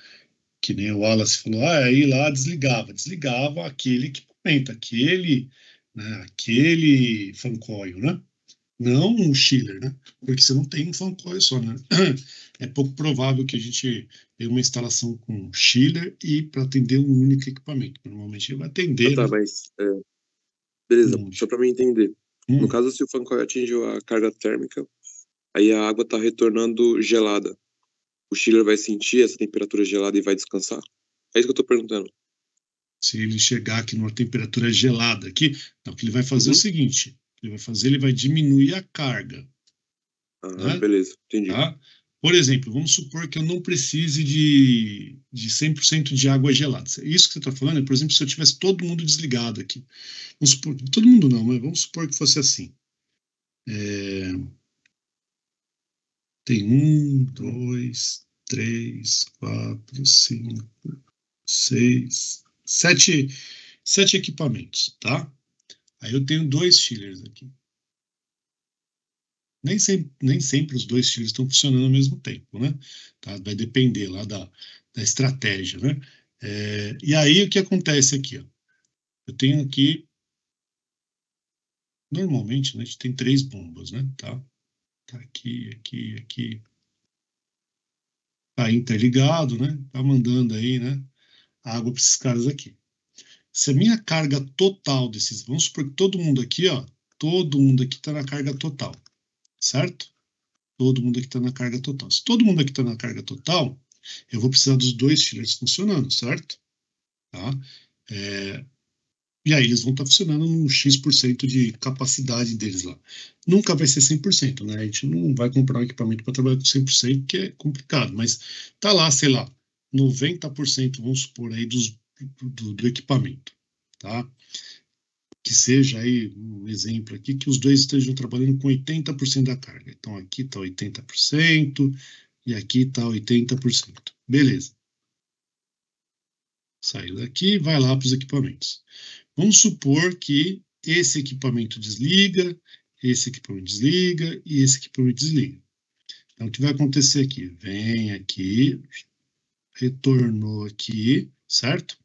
que nem o Wallace falou, aí lá desligava aquele equipamento, aquele fan coil, né? Não um chiller, né? Porque você não tem um fan coil só, né? É pouco provável que a gente tenha uma instalação com chiller e para atender um único equipamento. Normalmente ele vai atender. Mas beleza, só para mim entender. No caso, se o fan coil atingiu a carga térmica, aí a água está retornando gelada. O chiller vai sentir essa temperatura gelada e vai descansar? É isso que eu estou perguntando. Se ele chegar aqui numa temperatura gelada aqui, não, o que ele vai fazer é o seguinte, ele vai diminuir a carga. Né? Beleza, entendi. Tá? Por exemplo, vamos supor que eu não precise de 100% de água gelada. Isso que você está falando é, por exemplo, se eu tivesse todo mundo desligado aqui. Vamos supor, todo mundo não, mas vamos supor que fosse assim. Tem 1, 2, 3, 4, 5, 6, 7 equipamentos, tá? Aí eu tenho 2 chillers aqui. Nem sempre os 2 chillers estão funcionando ao mesmo tempo, né? Tá? Vai depender lá da estratégia, né? E aí o que acontece aqui? Ó? Eu tenho aqui, normalmente, né, a gente tem 3 bombas, né? Tá aqui. Tá interligado, né? Tá mandando aí, né? Água para esses caras aqui. Se a minha carga total desses, vamos supor que todo mundo aqui está na carga total, certo? Todo mundo aqui está na carga total. Se todo mundo aqui está na carga total, eu vou precisar dos 2 chillers funcionando, certo? Tá? E aí eles vão estar funcionando num X% de capacidade deles lá. Nunca vai ser 100%, né? A gente não vai comprar um equipamento para trabalhar com 100%, que é complicado, mas tá lá, sei lá, 90%, vamos supor aí, do equipamento, tá? Que seja aí um exemplo aqui, que os 2 estejam trabalhando com 80% da carga. Então aqui está 80% e aqui está 80%. Beleza. Saiu daqui, vai lá para os equipamentos. Vamos supor que esse equipamento desliga, esse equipamento desliga e esse equipamento desliga. Então o que vai acontecer aqui? Vem aqui, retornou aqui, certo?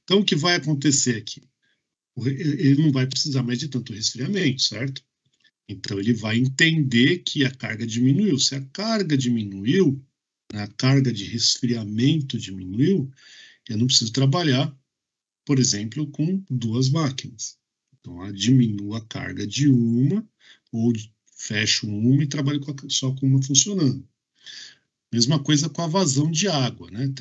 Então o que vai acontecer aqui? Ele não vai precisar mais de tanto resfriamento, certo? Então ele vai entender que a carga diminuiu. Se a carga diminuiu, a carga de resfriamento diminuiu, eu não preciso trabalhar, por exemplo, com 2 máquinas. Então eu diminuo a carga de uma, ou fecho uma e trabalho só com uma funcionando. Mesma coisa com a vazão de água, né?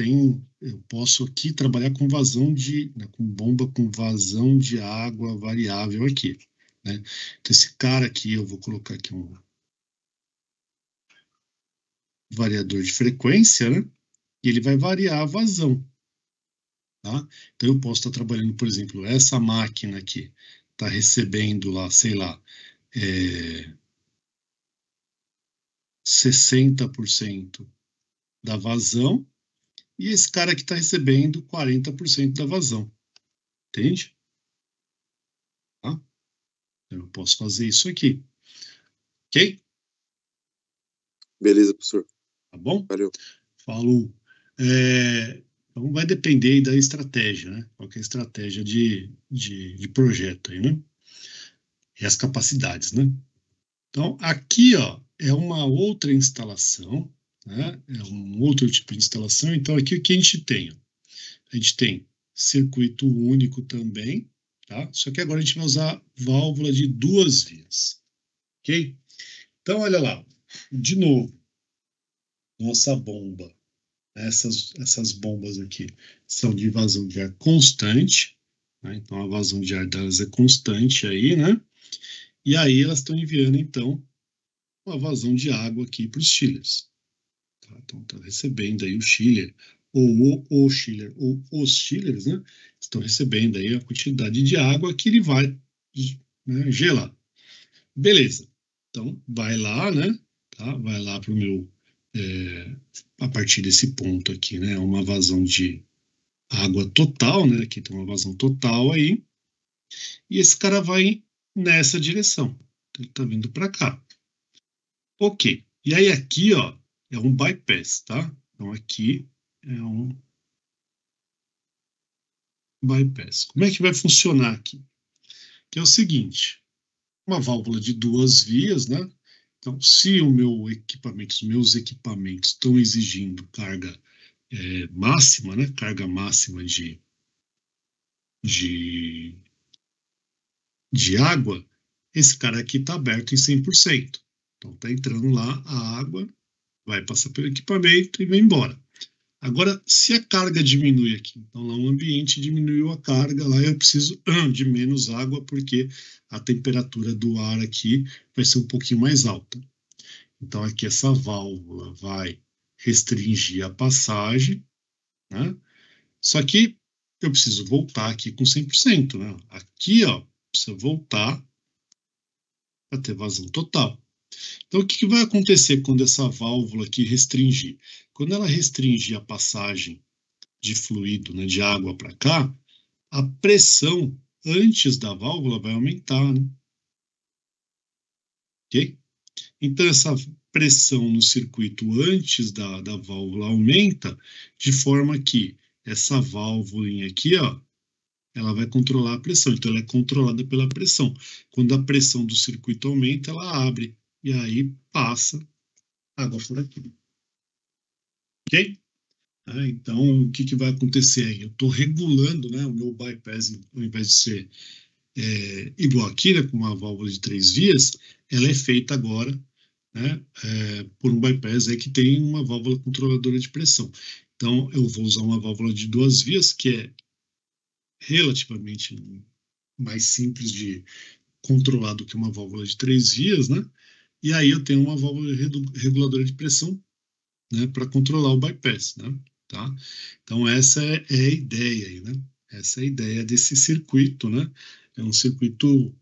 Eu posso aqui trabalhar com com bomba com vazão de água variável aqui, né? Então esse cara aqui, eu vou colocar aqui um variador de frequência, né? E ele vai variar a vazão, tá? Então eu posso estar trabalhando, por exemplo, essa máquina aqui está recebendo lá, sei lá, 60% da vazão, e esse cara aqui está recebendo 40% da vazão. Entende? Tá? Eu posso fazer isso aqui. Ok? Beleza, professor. Tá bom? Valeu. Falou. Então vai depender aí da estratégia, né? Qual que é a estratégia de projeto aí, né? E as capacidades, né? Então, aqui, ó, é uma outra instalação, né? É um outro tipo de instalação. Então, aqui o que a gente tem? A gente tem circuito único também, tá? Só que agora a gente vai usar válvula de 2 vias, ok? Então, olha lá, de novo, nossa bomba. Essas bombas aqui são de vazão de ar constante, né? Então a vazão de ar delas é constante aí, né? E aí elas estão enviando, então, uma vazão de água aqui para os chillers. Tá? Então está recebendo aí o chiller, ou o chiller, ou os chillers, né? Estão recebendo aí a quantidade de água que ele vai, né, gelar. Beleza. Então vai lá, né? Tá? Vai lá para o meu... a partir desse ponto aqui, né, uma vazão de água total, né, aqui tem uma vazão total aí, e esse cara vai nessa direção, ele está vindo para cá. Ok, e aí aqui, ó, é um bypass, tá? Então aqui é um bypass. Como é que vai funcionar aqui? Que é o seguinte, uma válvula de 2 vias, né? Então, se os meus equipamentos estão exigindo carga máxima, né? Carga máxima de água, esse cara aqui está aberto em 100%. Então está entrando lá a água, vai passar pelo equipamento e vai embora. Agora, se a carga diminui aqui, então lá o ambiente diminuiu a carga, lá eu preciso de menos água, porque a temperatura do ar aqui vai ser um pouquinho mais alta. Então aqui essa válvula vai restringir a passagem, né? Só que eu preciso voltar aqui com 100%, né? Aqui, ó, precisa voltar para ter vazão total. Então, o que vai acontecer quando essa válvula aqui restringir? Quando ela restringir a passagem de fluido, né, de água para cá, a pressão antes da válvula vai aumentar, né? Ok? Então, essa pressão no circuito antes da válvula aumenta, de forma que essa válvula aqui, ó, ela vai controlar a pressão. Então, ela é controlada pela pressão. Quando a pressão do circuito aumenta, ela abre. E aí passa água por aqui. Ok? Então, o que vai acontecer aí? Eu estou regulando, né, o meu bypass, ao invés de ser igual aqui, né, com uma válvula de 3 vias, ela é feita agora, né, por um bypass aí que tem uma válvula controladora de pressão. Então, eu vou usar uma válvula de 2 vias, que é relativamente mais simples de controlar do que uma válvula de 3 vias, né? E aí eu tenho uma válvula reguladora de pressão, né, para controlar o bypass, né? Tá? Então essa é a ideia aí, né? Essa é a ideia desse circuito, né? É um circuito,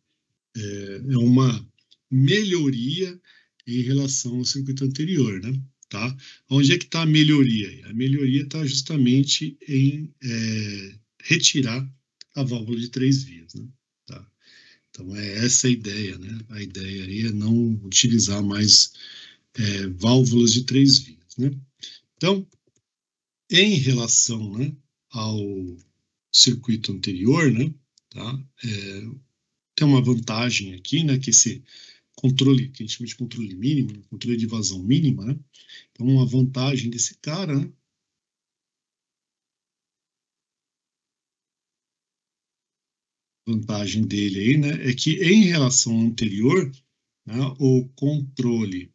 é uma melhoria em relação ao circuito anterior, né? Tá? Onde é que está a melhoria? A melhoria está justamente em retirar a válvula de 3 vias, né? Tá? Então é essa a ideia, né? A ideia aí é não utilizar mais válvulas de 3 vias, né? Então, em relação, né, ao circuito anterior, né, tá? Tem uma vantagem aqui, né, que esse controle, que a gente chama de controle mínimo, controle de vazão mínima, né? Então, uma vantagem desse cara, né, vantagem dele aí, né, é que em relação ao anterior, né, o controle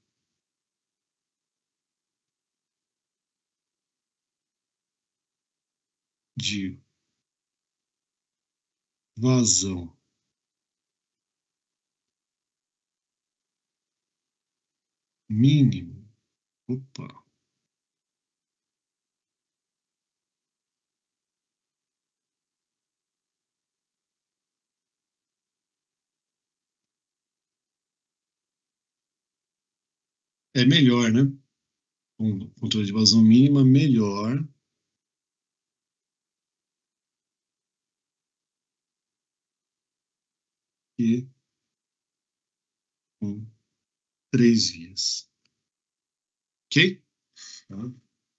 de vazão mínimo, opa, é melhor, né? Com controle de vazão mínima, melhor que com 3 vias. Ok? Tá?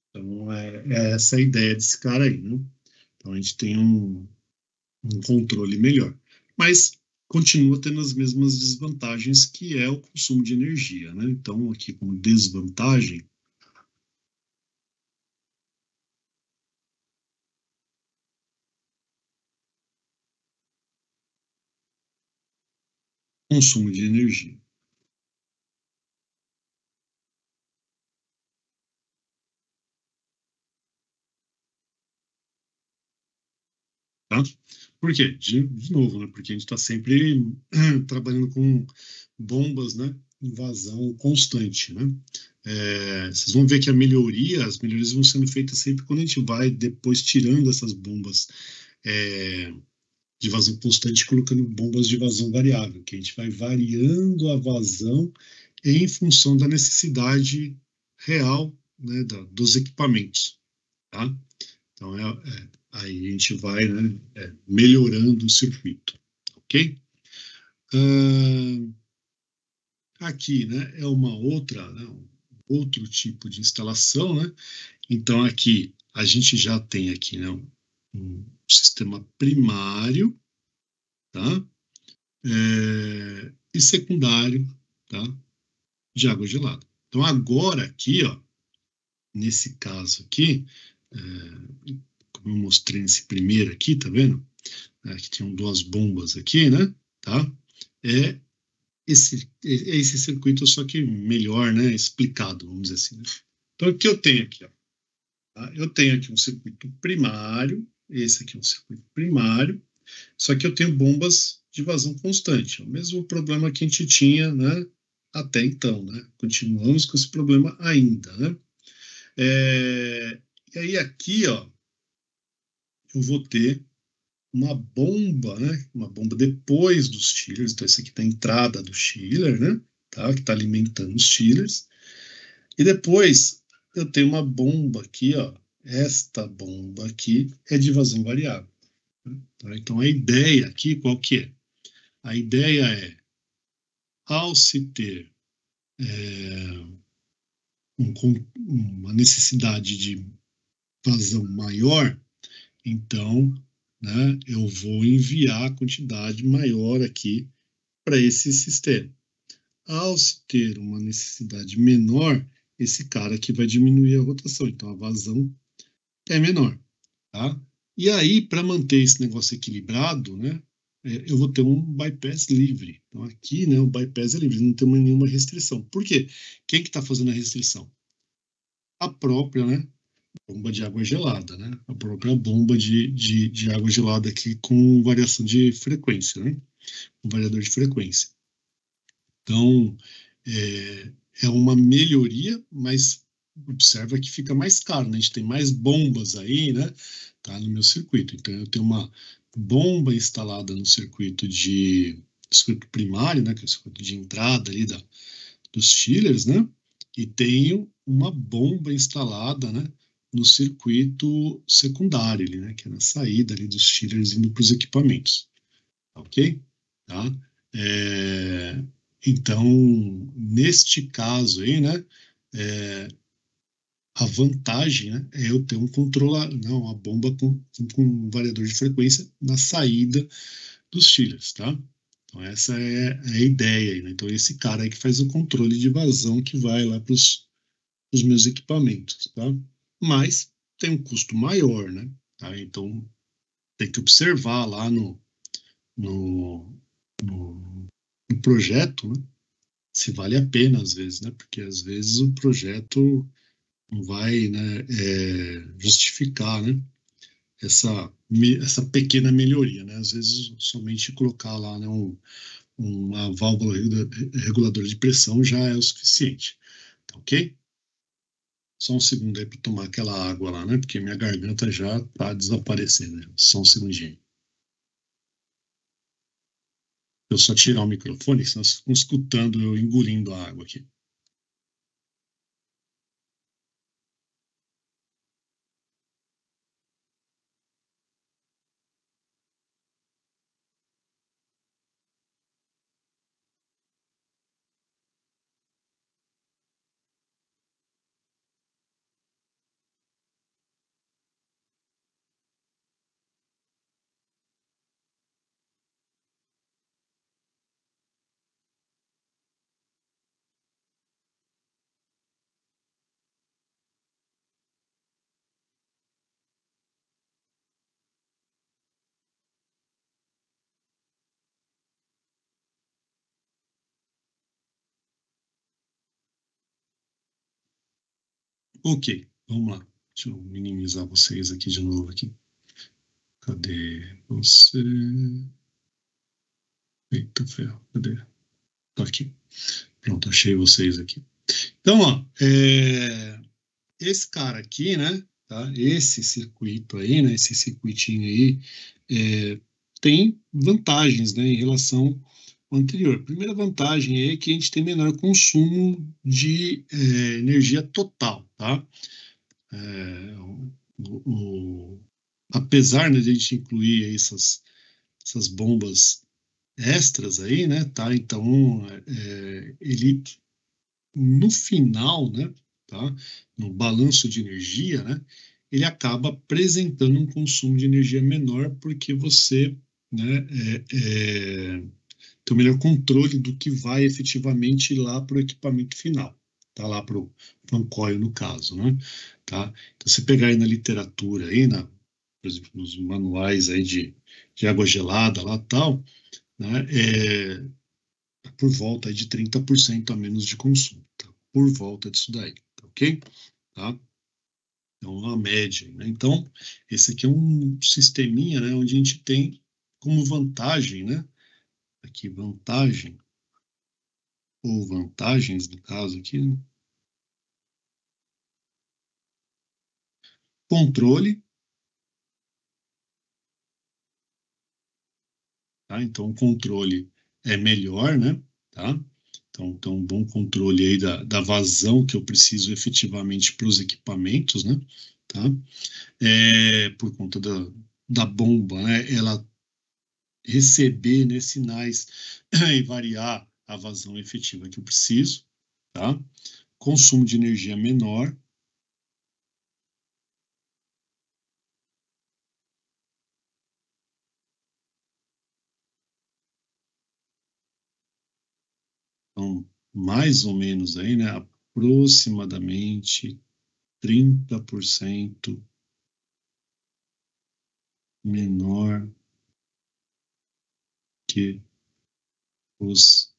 Então, é essa a ideia desse cara aí, né? Então, a gente tem um controle melhor. Mas continua tendo as mesmas desvantagens, que é o consumo de energia, né? Então, aqui como desvantagem, consumo de energia. Tá? Por quê? De novo, né? Porque a gente está sempre trabalhando com bombas, né, em vazão constante, né? Vocês vão ver que as melhorias vão sendo feitas sempre quando a gente vai depois tirando essas bombas de vazão constante e colocando bombas de vazão variável, que a gente vai variando a vazão em função da necessidade real, né, dos equipamentos, tá? Então, aí a gente vai, né, melhorando o circuito, ok? Aqui, né, é uma outra, né, um outro tipo de instalação, né? Então, aqui, a gente já tem aqui, né, um sistema primário, tá? E secundário, tá? De água gelada. Então, agora aqui, ó, nesse caso aqui, como eu mostrei nesse primeiro aqui, tá vendo? Aqui tinham 2 bombas aqui, né? Tá? esse circuito, só que melhor, né, explicado, vamos dizer assim. Né? Então, o que eu tenho aqui? Ó, tá? Eu tenho aqui um circuito primário, esse aqui é um circuito primário, só que eu tenho bombas de vazão constante. É o mesmo problema que a gente tinha, né, até então. Né? Continuamos com esse problema ainda. Né? E aí aqui, ó, eu vou ter uma bomba, né? Uma bomba depois dos chillers. Então, esse aqui tá a entrada do chiller, né? Tá? Que está alimentando os chillers. E depois eu tenho uma bomba aqui, ó. Esta bomba aqui é de vazão variável. Tá? Então, a ideia aqui, qual que é? A ideia é, ao se ter uma necessidade de vazão maior, então, né, eu vou enviar a quantidade maior aqui para esse sistema. Ao se ter uma necessidade menor, esse cara aqui vai diminuir a rotação, então a vazão é menor. Tá? E aí, para manter esse negócio equilibrado, né, eu vou ter um bypass livre. Então aqui, né, o bypass é livre, não tem nenhuma restrição. Por quê? Quem que está fazendo a restrição? A própria, né, bomba de água gelada, né? A própria bomba de água gelada aqui com variação de frequência, né? Um variador de frequência. Então, é uma melhoria, mas observa que fica mais caro, né? A gente tem mais bombas aí, né? Tá no meu circuito. Então, eu tenho uma bomba instalada no circuito primário, né? Que é o circuito de entrada ali dos chillers, né? E tenho uma bomba instalada, né? No circuito secundário, ali, né, que é na saída ali dos chillers indo para os equipamentos. Ok? Tá? Então, neste caso aí, né, a vantagem, né, é eu ter uma bomba com um variador de frequência na saída dos chillers, tá? Então, essa é a ideia aí, né? Então, esse cara aí que faz o controle de vazão que vai lá para os meus equipamentos, tá? Mas tem um custo maior, né? Tá? Então, tem que observar lá no projeto, né? Se vale a pena, às vezes, né? Porque, às vezes, o projeto não vai, né, justificar, né? Essa pequena melhoria, né? Às vezes, somente colocar lá, né, uma válvula reguladora de pressão já é o suficiente. Tá, ok? Só um segundo aí para tomar aquela água lá, né? Porque minha garganta já está desaparecendo. Né? Só um segundinho. Eu só tirar o microfone, senão vocês ficam escutando eu engolindo a água aqui. Ok, vamos lá. Deixa eu minimizar vocês aqui de novo. Aqui. Cadê você? Eita ferro, cadê? Tô aqui. Pronto, achei vocês aqui. Então, ó, esse cara aqui, né? Tá? Esse circuito aí, né? Esse circuitinho aí tem vantagens, né? Em relação ao anterior. A primeira vantagem é que a gente tem menor consumo de energia total, tá? Apesar, né, de a gente incluir aí essas bombas extras aí, né, tá? Então, ele, no final, né, tá? No balanço de energia, né, ele acaba apresentando um consumo de energia menor porque você, né, tem o melhor controle do que vai efetivamente lá para o equipamento final, tá? Lá para o fan coil, no caso, né? Tá? Então, você pegar aí na literatura, aí por exemplo, nos manuais aí de água gelada lá tal, né? por volta de 30% a menos de consumo, tá? Por volta disso daí, tá ok? Tá? Então, uma média, né? Então, esse aqui é um sisteminha, né, onde a gente tem como vantagem, né? Aqui, vantagem, ou vantagens, no caso aqui, né? Controle, tá? Então, o controle é melhor, né? Tá? Então, um bom controle aí da vazão que eu preciso efetivamente para os equipamentos, né? Tá? Por conta da bomba, né? Ela receber, né, sinais e variar a vazão efetiva que eu preciso, tá? Consumo de energia menor. Então, mais ou menos aí, né, aproximadamente 30% menor que os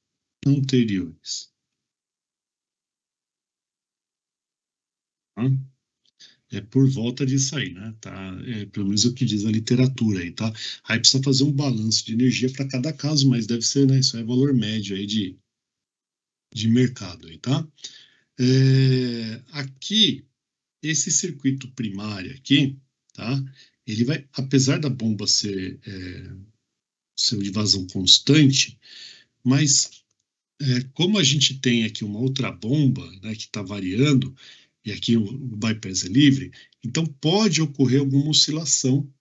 anteriores. Tá? Por volta disso aí, né? Tá? Pelo menos é o que diz a literatura aí, tá? Aí precisa fazer um balanço de energia para cada caso, mas deve ser, né? Isso é valor médio aí de mercado aí, tá? Aqui, esse circuito primário aqui, tá? Ele vai, apesar da bomba ser de vazão constante, mas como a gente tem aqui uma outra bomba, né, que está variando, e aqui o bypass é livre, então pode ocorrer alguma oscilação,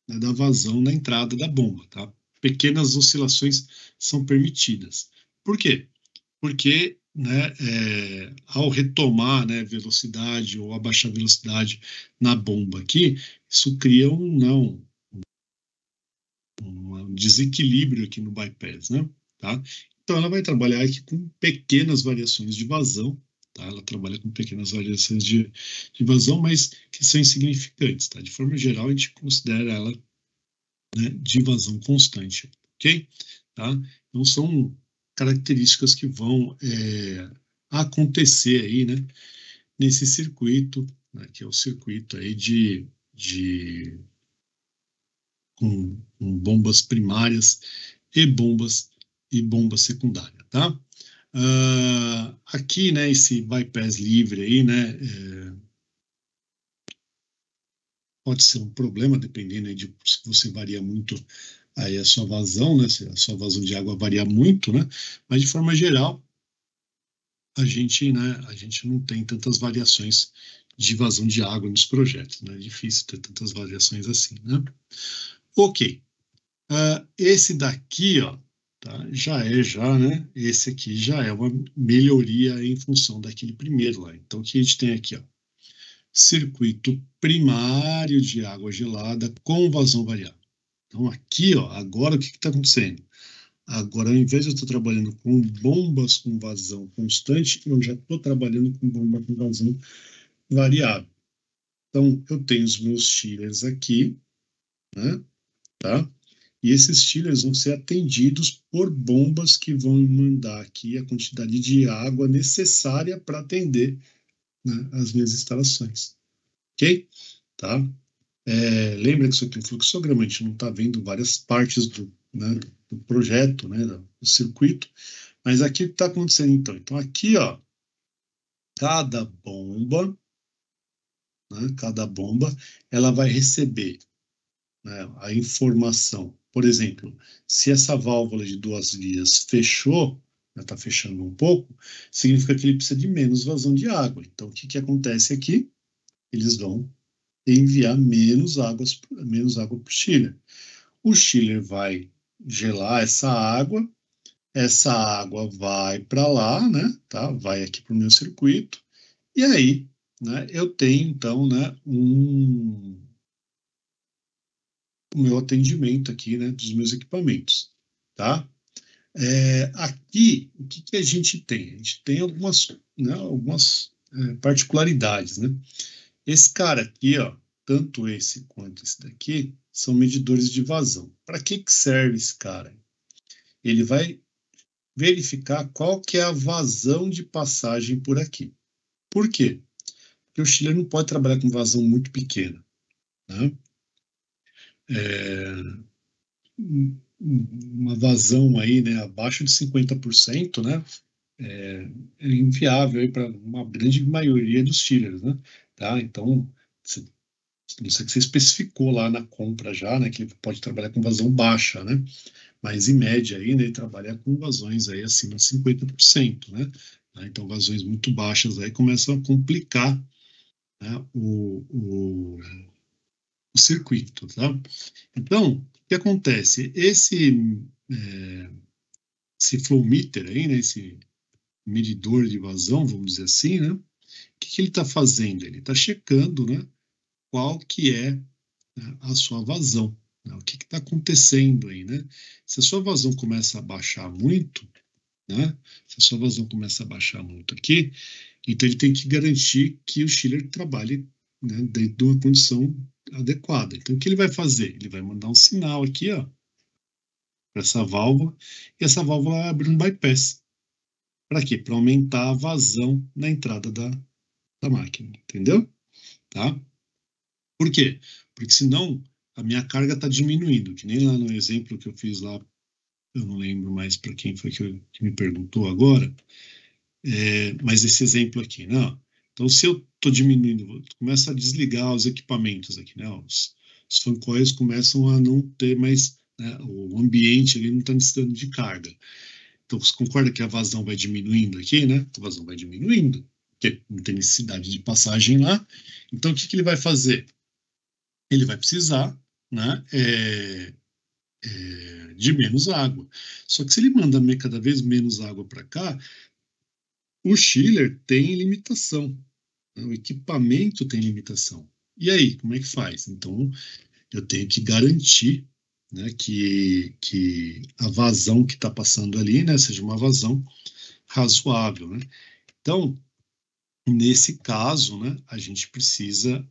né, da vazão na entrada da bomba, tá? Pequenas oscilações são permitidas. Por quê? Porque, né, ao retomar, né, velocidade ou abaixar velocidade na bomba aqui, isso cria um desequilíbrio aqui no bypass, né? Tá? Então ela vai trabalhar aqui com pequenas variações de vazão, tá? Ela trabalha com pequenas variações de vazão, mas que são insignificantes, tá? De forma geral, a gente considera ela, né, de vazão constante, ok? Tá? Então são características que vão acontecer aí, né, nesse circuito, né, que é o circuito aí com bombas primárias e bombas secundárias, tá? Aqui, né, esse bypass livre aí, né, pode ser um problema, dependendo aí de se você varia muito aí a sua vazão, né, se a sua vazão de água varia muito, né, mas de forma geral, a gente não tem tantas variações de vazão de água nos projetos, né, é difícil ter tantas variações assim, né. Ok, esse daqui, ó, tá, né, esse aqui já é uma melhoria em função daquele primeiro lá. Então, o que a gente tem aqui, ó, circuito primário de água gelada com vazão variável. Então, aqui, ó, agora o que está acontecendo? Agora, ao invés de eu estar trabalhando com bombas com vazão constante, eu já estou trabalhando com bomba com vazão variável. Então, eu tenho os meus chillers aqui, né, tá? E esses chillers vão ser atendidos por bombas que vão mandar aqui a quantidade de água necessária para atender, né, as minhas instalações. Ok? Tá? Lembra que isso aqui é um fluxograma, a gente não está vendo várias partes né, do projeto, né, do circuito, mas aqui o que está acontecendo então? Então aqui, ó, cada bomba, ela vai receber, né, a informação. Por exemplo, se essa válvula de 2 vias fechou, está fechando um pouco, significa que ele precisa de menos vazão de água. Então, o que acontece aqui? Eles vão enviar menos água para o chiller. O chiller vai gelar essa água vai para lá, né? Tá? Vai aqui para o meu circuito, e aí, né, eu tenho, então, né, o meu atendimento aqui, né, dos meus equipamentos, tá? Aqui, o que a gente tem? A gente tem algumas particularidades, né? Esse cara aqui, ó, tanto esse quanto esse daqui, são medidores de vazão. Para que serve esse cara? Ele vai verificar qual que é a vazão de passagem por aqui. Por quê? Porque o chiller não pode trabalhar com vazão muito pequena, né? Uma vazão aí, né, abaixo de 50%, né, é inviável para uma grande maioria dos chillers, né? Tá? Então, não sei que você especificou lá na compra já, né, que ele pode trabalhar com vazão baixa, né? Mas em média aí, né, ele trabalha com vazões aí acima de 50%, né? Então, vazões muito baixas aí começam a complicar, né, o circuito, tá? Então, o que acontece? Esse flow meter aí, né, esse medidor de vazão, vamos dizer assim, né? O que ele está fazendo? Ele está checando, né, qual que é, né, a sua vazão, né? O que está acontecendo aí, né? Se a sua vazão começa a baixar muito, né? Se a sua vazão começa a baixar muito aqui, então ele tem que garantir que o chiller trabalhe, né, dentro de uma condição adequada. Então o que ele vai fazer? Ele vai mandar um sinal aqui, ó, para essa válvula, e essa válvula vai abrir um bypass. Para quê? Para aumentar a vazão na entrada da máquina, entendeu? Tá? Por quê? Porque senão a minha carga está diminuindo, que nem lá no exemplo que eu fiz lá, eu não lembro mais para quem foi que me perguntou agora, mas esse exemplo aqui, não. Então, se eu estou diminuindo, começa a desligar os equipamentos aqui, né? Os fan coils começam a não ter mais, né, o ambiente ali não está necessitando de carga. Então, você concorda que a vazão vai diminuindo aqui, né? A vazão vai diminuindo, porque não tem necessidade de passagem lá. Então, o que ele vai fazer? Ele vai precisar, né, de menos água. Só que se ele manda cada vez menos água para cá, o chiller tem limitação, né? O equipamento tem limitação. E aí, como é que faz? Então, eu tenho que garantir, né, que a vazão que está passando ali, né, seja uma vazão razoável, né? Então, nesse caso, né, a gente precisa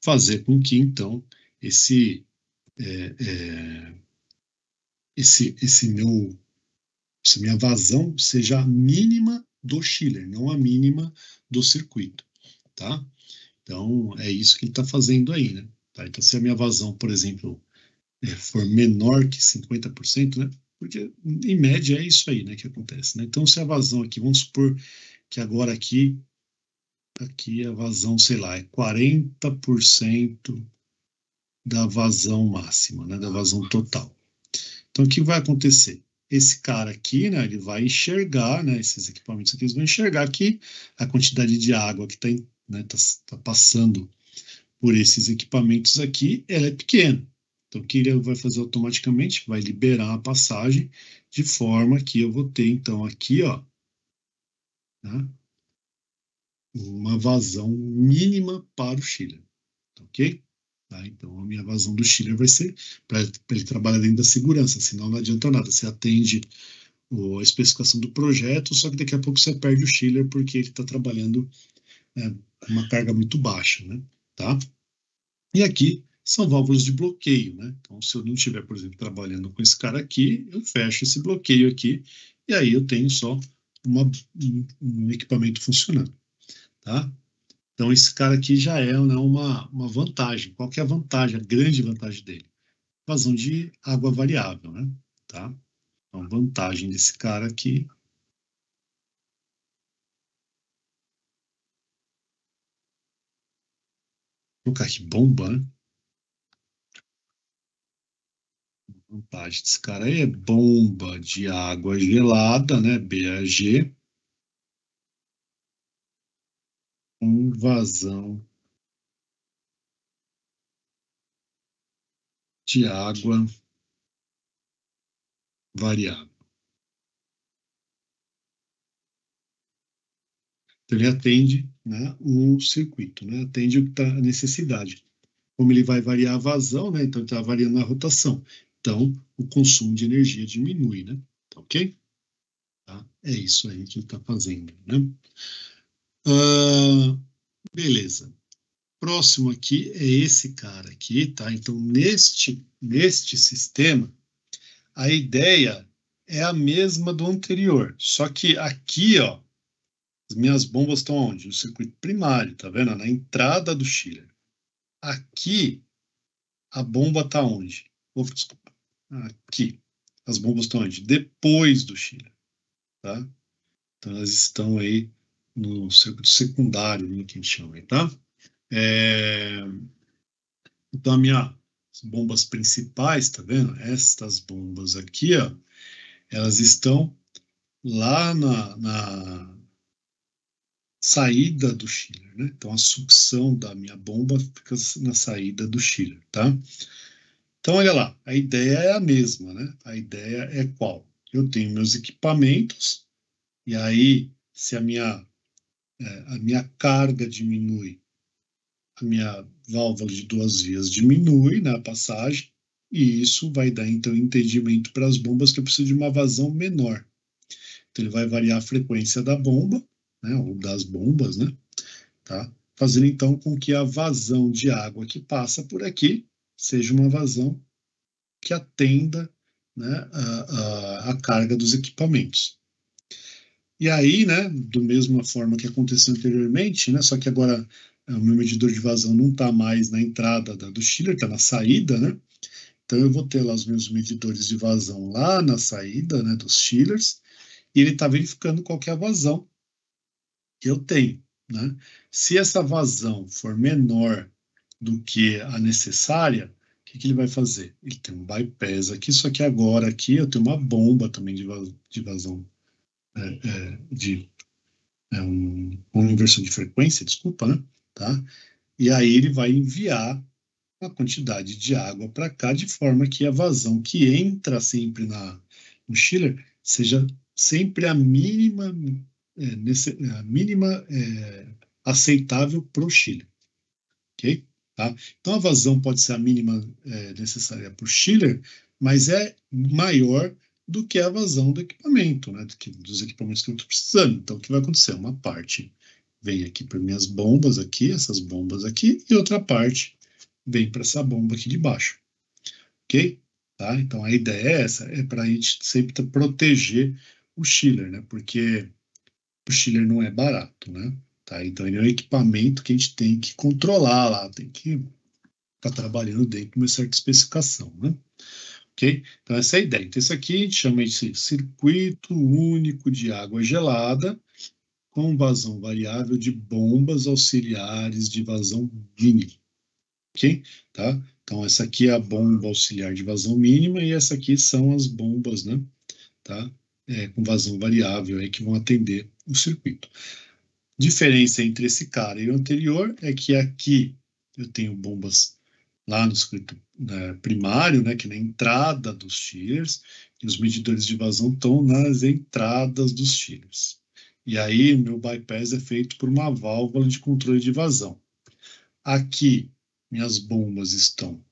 fazer com que, então, essa minha vazão seja a mínima do chiller, não a mínima do circuito, tá? Então, é isso que ele está fazendo aí, né? Tá? Então, se a minha vazão, por exemplo, for menor que 50%, né? Porque, em média, é isso aí, né, que acontece, né? Então, se a vazão aqui, vamos supor que agora aqui a vazão, sei lá, é 40% da vazão máxima, né, da vazão total. Então, o que vai acontecer? Esse cara aqui, né, ele vai enxergar, né, esses equipamentos aqui, eles vão enxergar que a quantidade de água que está, né, tá passando por esses equipamentos aqui, ela é pequena. Então, o que ele vai fazer automaticamente? Vai liberar a passagem de forma que eu vou ter, então, aqui, ó, né, uma vazão mínima para o chiller, ok? Tá? Então, a minha vazão do chiller vai ser para ele trabalhar dentro da segurança, senão não adianta nada. Você atende a especificação do projeto, só que daqui a pouco você perde o chiller porque ele está trabalhando com uma carga muito baixa, né? Tá? E aqui são válvulas de bloqueio, né? Então, se eu não estiver, por exemplo, trabalhando com esse cara aqui, eu fecho esse bloqueio aqui e aí eu tenho só um equipamento funcionando, tá? Então, esse cara aqui já é, né, uma vantagem. Qual que é a vantagem, a grande vantagem dele? Vazão de água variável, né? Tá? Então, vantagem desse cara aqui. Vou colocar aqui bomba, né? A vantagem desse cara aí é bomba de água gelada, né? BAG. Com vazão de água variável. Então, ele atende, né, o circuito, né, atende o que está a necessidade. Como ele vai variar a vazão, né, então está variando a rotação. Então, o consumo de energia diminui, né? Tá ok? Tá? É isso aí que ele está fazendo, né? Beleza. Próximo aqui é esse cara aqui, tá? Então, neste sistema, a ideia é a mesma do anterior, só que aqui, ó, as minhas bombas estão onde? No circuito primário, tá vendo? Na entrada do chiller. Aqui, a bomba está onde? Desculpa. Aqui. As bombas estão onde? Depois do chiller, tá? Então, elas estão aí no circuito secundário, né, que a gente chama aí, tá? Então, as bombas principais, tá vendo? Estas bombas aqui, ó, elas estão lá na saída do chiller, né? Então, a sucção da minha bomba fica na saída do chiller, tá? Então, olha lá, a ideia é a mesma, né? A ideia é qual? Eu tenho meus equipamentos, e aí, se a minha carga diminui, a minha válvula de 2 vias diminui na passagem, e isso vai dar, então, entendimento para as bombas que eu preciso de uma vazão menor. Então, ele vai variar a frequência da bomba, né, ou das bombas, né, tá? Fazendo, então, com que a vazão de água que passa por aqui seja uma vazão que atenda, né, a carga dos equipamentos. E aí, né, da mesma forma que aconteceu anteriormente, né, só que agora o meu medidor de vazão não está mais na entrada do chiller, está na saída, né? Então eu vou ter lá os meus medidores de vazão lá na saída, né, dos chillers, e ele está verificando qual que é a vazão que eu tenho, né? Se essa vazão for menor do que a necessária, o que ele vai fazer? Ele tem um bypass aqui, só que agora aqui eu tenho uma bomba também de vazão, uma inversão de frequência, desculpa, né? Tá? E aí ele vai enviar uma quantidade de água para cá, de forma que a vazão que entra sempre no chiller seja sempre a mínima, aceitável para o chiller. Ok? Tá? Então a vazão pode ser a mínima necessária para o chiller, mas é maior do que a vazão do equipamento, né? Dos equipamentos que eu estou precisando. Então o que vai acontecer? Uma parte vem aqui para minhas bombas aqui, essas bombas aqui, e outra parte vem para essa bomba aqui de baixo. Ok? Tá? Então a ideia é essa, é para a gente sempre proteger o chiller, né? Porque o chiller não é barato, né? Tá? Então ele é um equipamento que a gente tem que controlar lá, tem que estar trabalhando dentro de uma certa especificação, né? Ok? Então essa é a ideia. Então isso aqui a gente chama de circuito único de água gelada com vazão variável de bombas auxiliares de vazão mínima. Ok? Tá? Então, essa aqui é a bomba auxiliar de vazão mínima e essa aqui são as bombas, né? Tá? Com vazão variável aí que vão atender o circuito. Diferença entre esse cara e o anterior é que aqui eu tenho bombas lá no circuito primário, né, que é na entrada dos chillers, e os medidores de vazão estão nas entradas dos chillers. E aí, meu bypass é feito por uma válvula de controle de vazão. Aqui, minhas bombas estão,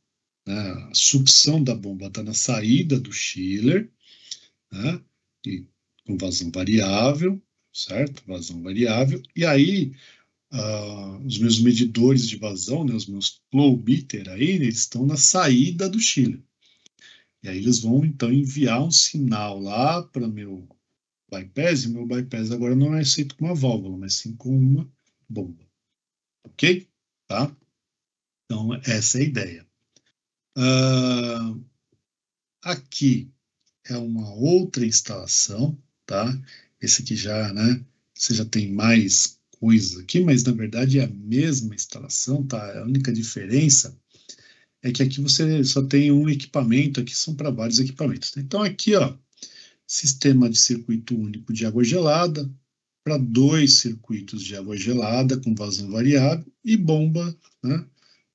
né, a sucção da bomba está na saída do chiller, né, e com vazão variável, certo? Vazão variável. E aí, os meus medidores de vazão, né, os meus flow meter aí, eles estão na saída do chiller. E aí eles vão, então, enviar um sinal lá para meu bypass, e meu bypass agora não é aceito com uma válvula, mas sim com uma bomba. Ok? Tá? Então, essa é a ideia. Aqui é uma outra instalação, tá? Esse aqui já, né? Você já tem mais coisa aqui, mas na verdade é a mesma instalação, tá? A única diferença é que aqui você só tem um equipamento, aqui são para vários equipamentos. Então, aqui, ó, sistema de circuito único de água gelada, para 2 circuitos de água gelada com vazão variável e bomba, né,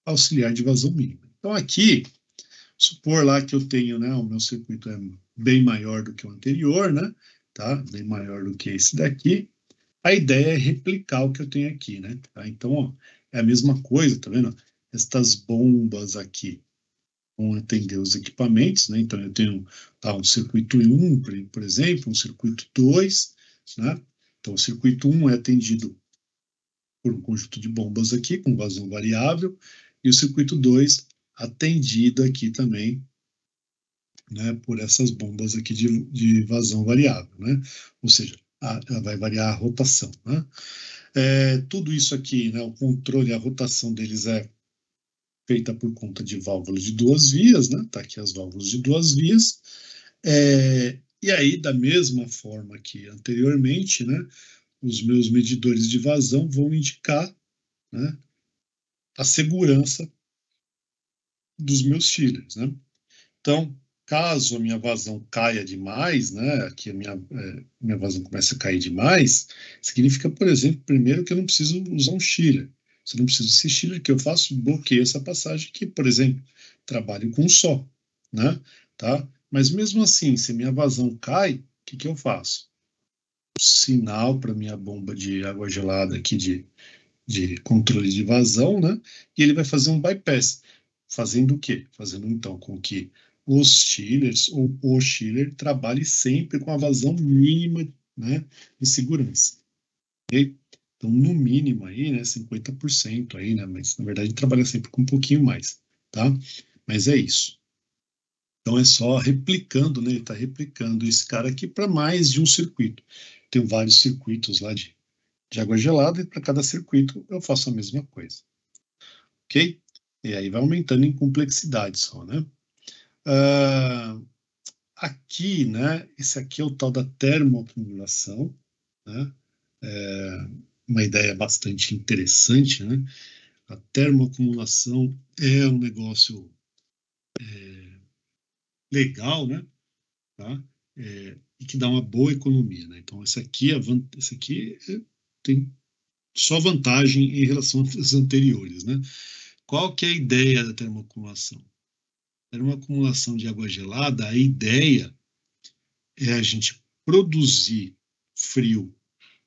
auxiliar de vazão mínima. Então aqui, supor lá que eu tenho, né, o meu circuito é bem maior do que o anterior, né, tá, bem maior do que esse daqui. A ideia é replicar o que eu tenho aqui, né, tá? Então, ó, é a mesma coisa, tá vendo? Estas bombas aqui vão atender os equipamentos, né? Então eu tenho um circuito 1, por exemplo, um circuito 2, né? Então o circuito 1 é atendido por um conjunto de bombas aqui com vazão variável e o circuito 2 atendido aqui também né, por essas bombas aqui de vazão variável, né? Ou seja, ela vai variar a rotação, né? Tudo isso aqui, né, o controle, a rotação deles é feita por conta de válvulas de 2 vias, né? Tá aqui as válvulas de 2 vias. E aí, da mesma forma que anteriormente, né, os meus medidores de vazão vão indicar, né, a segurança dos meus chillers, né? Então, caso a minha vazão caia demais, né, aqui a minha vazão começa a cair demais, significa, por exemplo, primeiro que eu não preciso usar um chiller. Se eu não preciso desse chiller, o que eu faço? Bloqueio essa passagem aqui, por exemplo, trabalho com um só, né, tá? Mas mesmo assim, se minha vazão cai, o que eu faço? Sinal para minha bomba de água gelada aqui de controle de vazão, né, e ele vai fazer um bypass. Fazendo o quê? Fazendo, então, com que os chillers ou o chiller trabalhe sempre com a vazão mínima, né, de segurança. Okay? Então, no mínimo aí, né, 50% aí, né, mas na verdade trabalha sempre com um pouquinho mais, tá? Mas é isso. Então é só replicando, né, ele está replicando esse cara aqui para mais de um circuito. Tem vários circuitos lá de água gelada e para cada circuito eu faço a mesma coisa. Ok? E aí vai aumentando em complexidade só, né? Aqui, né, esse aqui é o tal da termoacumulação, né? Uma ideia bastante interessante, né? A termoacumulação é um negócio legal, né? Tá? E que dá uma boa economia, né? Então, esse aqui tem só vantagem em relação às anteriores, né? Qual que é a ideia da termoacumulação? Termoacumulação de água gelada, a ideia é a gente produzir frio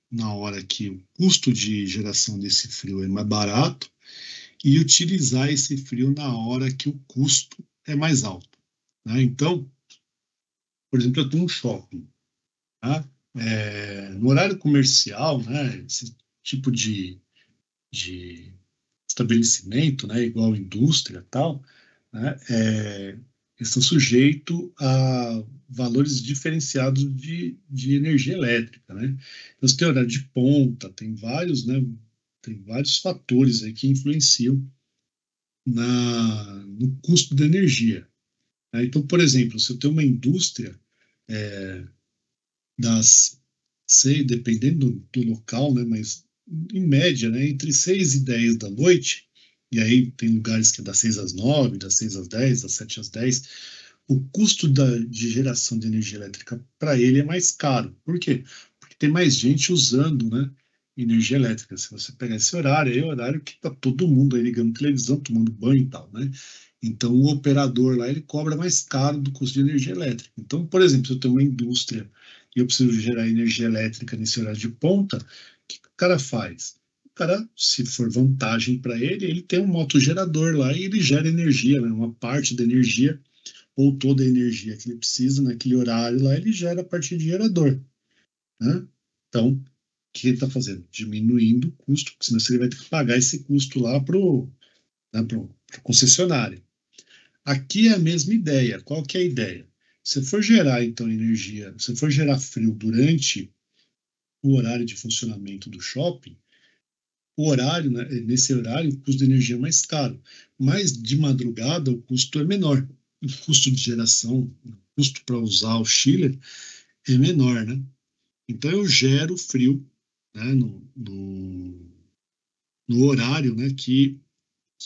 na hora que o custo de geração desse frio é mais barato e utilizar esse frio na hora que o custo é mais alto, né? Então, por exemplo, eu tenho um shopping, tá? No horário comercial, né, esse tipo de estabelecimento, né, igual indústria e tal, né, eles estão sujeitos a valores diferenciados de energia elétrica, né? Então, você tem horário de ponta, tem vários fatores aí que influenciam no custo da energia, né? Então, por exemplo, se eu tenho uma indústria dependendo do local, né, mas em média, né, entre 6 e 10 da noite, e aí tem lugares que é das 6 às 9, das 6 às 10, das 7 às 10, o custo de geração de energia elétrica para ele é mais caro. Por quê? Porque tem mais gente usando, né, energia elétrica. Se você pegar esse horário, aí é o horário que está todo mundo aí ligando televisão, tomando banho e tal, né? Então, o operador lá, ele cobra mais caro do custo de energia elétrica. Então, por exemplo, se eu tenho uma indústria e eu preciso gerar energia elétrica nesse horário de ponta, o que o cara faz? O cara, se for vantagem para ele, ele tem um motogerador lá e ele gera energia, né? Uma parte da energia ou toda a energia que ele precisa naquele horário lá, ele gera a partir de gerador, né? Então, o que ele está fazendo? Diminuindo o custo, porque senão ele vai ter que pagar esse custo lá para o concessionário. Aqui é a mesma ideia. Qual que é a ideia? Se for gerar, então, energia, se for gerar frio durante o horário de funcionamento do shopping, né, nesse horário o custo de energia é mais caro, mas de madrugada o custo é menor. O custo de geração, o custo para usar o chiller é menor, né? Então eu gero frio, né, no horário, né, que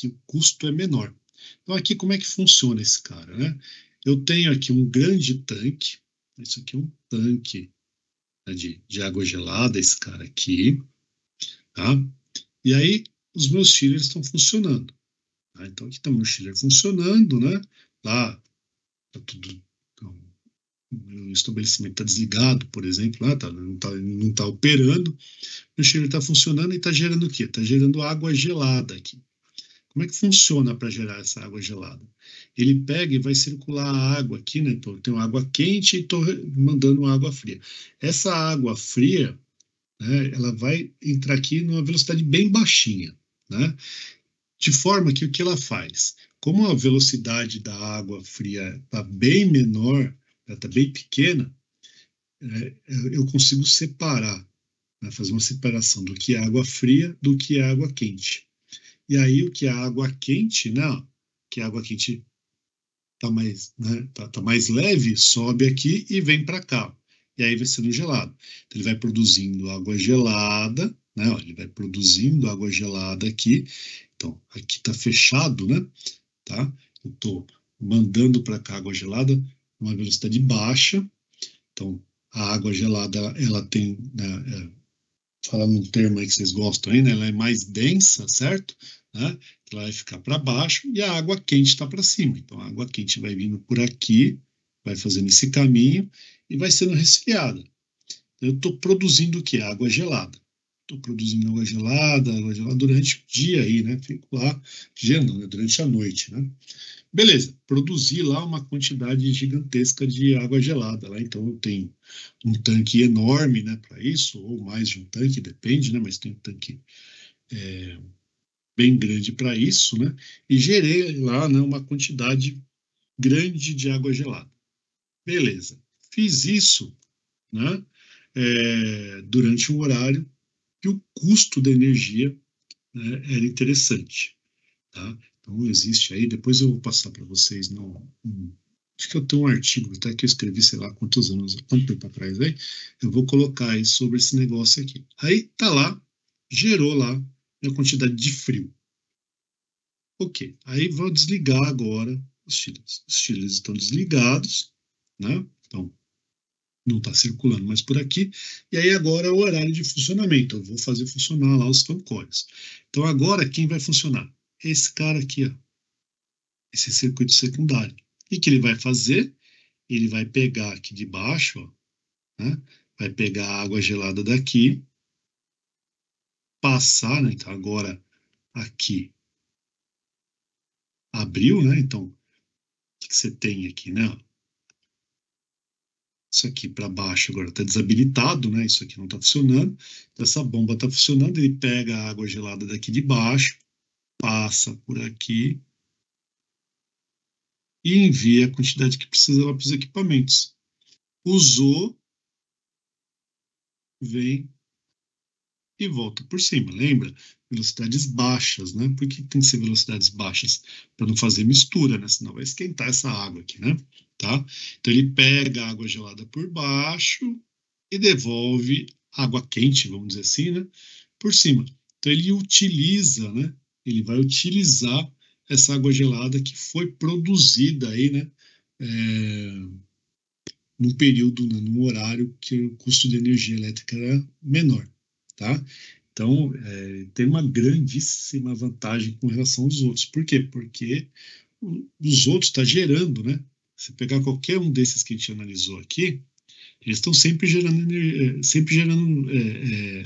o custo é menor. Então aqui como é que funciona esse cara, né? Eu tenho aqui um grande tanque, isso aqui é um tanque, né, de água gelada, esse cara aqui, tá? E aí os meus chillers estão funcionando, tá? Então aqui está meu chiller funcionando, né? Lá tá tudo, então, o estabelecimento está desligado, por exemplo, lá não tá operando, o chiller está funcionando e está gerando o quê? Está gerando água gelada aqui. Como é que funciona para gerar essa água gelada? Ele pega e vai circular a água aqui, né? Então, eu tenho água quente e estou mandando água fria. Essa água fria, né, ela vai entrar aqui numa velocidade bem baixinha, né? De forma que o que ela faz? como a velocidade da água fria está bem menor, ela está bem pequena, eu consigo separar, né, fazer uma separação do que é água fria do que é água quente. E aí o que é água quente, né, que a água quente está mais, né, tá mais leve, sobe aqui e vem para cá. E aí vai sendo gelado. Então ele vai produzindo água gelada, né, ó, ele vai produzindo água gelada aqui. Então aqui está fechado, né? Tá? Eu estou mandando para cá água gelada numa velocidade baixa. Então a água gelada, ela tem, né, falando um termo aí que vocês gostam aí, né, ela é mais densa, certo? Né? Ela vai ficar para baixo e a água quente está para cima. Então a água quente vai vindo por aqui, vai fazendo esse caminho e vai sendo resfriada. Eu estou produzindo o que? Água gelada. Estou produzindo água gelada durante o dia aí, né? Fico lá gelando, né? Durante a noite, né? Beleza, produzi lá uma quantidade gigantesca de água gelada lá, então eu tenho um tanque enorme, né, para isso, ou mais de um tanque, depende, né, mas tem um tanque bem grande para isso, né, e gerei lá, né, uma quantidade grande de água gelada. Beleza, fiz isso, né, durante um horário que o custo da energia, né, era interessante, tá? Então existe aí, depois eu vou passar para vocês, acho que eu tenho um artigo até que eu escrevi, sei lá quanto tempo atrás aí, eu vou colocar aí sobre esse negócio aqui. Aí tá lá, gerou lá a quantidade de frio. Ok, aí vou desligar agora os chillers. Os chillers estão desligados, né? Então não está circulando mais por aqui. E aí agora é o horário de funcionamento. Eu vou fazer funcionar lá os fan coils. Então agora quem vai funcionar? Esse cara aqui, ó, esse circuito secundário. E o que ele vai fazer? Ele vai pegar aqui de baixo, ó, né? Vai pegar a água gelada daqui, passar, né? Então agora aqui abriu, né? Então o que você tem aqui, né? Isso aqui para baixo agora está desabilitado, né? Isso aqui não está funcionando. Então essa bomba está funcionando, ele pega a água gelada daqui de baixo, passa por aqui e envia a quantidade que precisa lá para os equipamentos. Usou, vem e volta por cima. Lembra? Velocidades baixas, né? Por que tem que ser velocidades baixas? Para não fazer mistura, né? Senão vai esquentar essa água aqui, né? Tá? Então ele pega a água gelada por baixo e devolve água quente, vamos dizer assim, né? Por cima. Então ele utiliza, né? Ele vai utilizar essa água gelada que foi produzida aí, né? Num período, né, num horário que o custo de energia elétrica era menor, tá? Então, tem uma grandíssima vantagem com relação aos outros. Por quê? Porque os outros estão gerando, né? Se pegar qualquer um desses que a gente analisou aqui, eles estão sempre gerando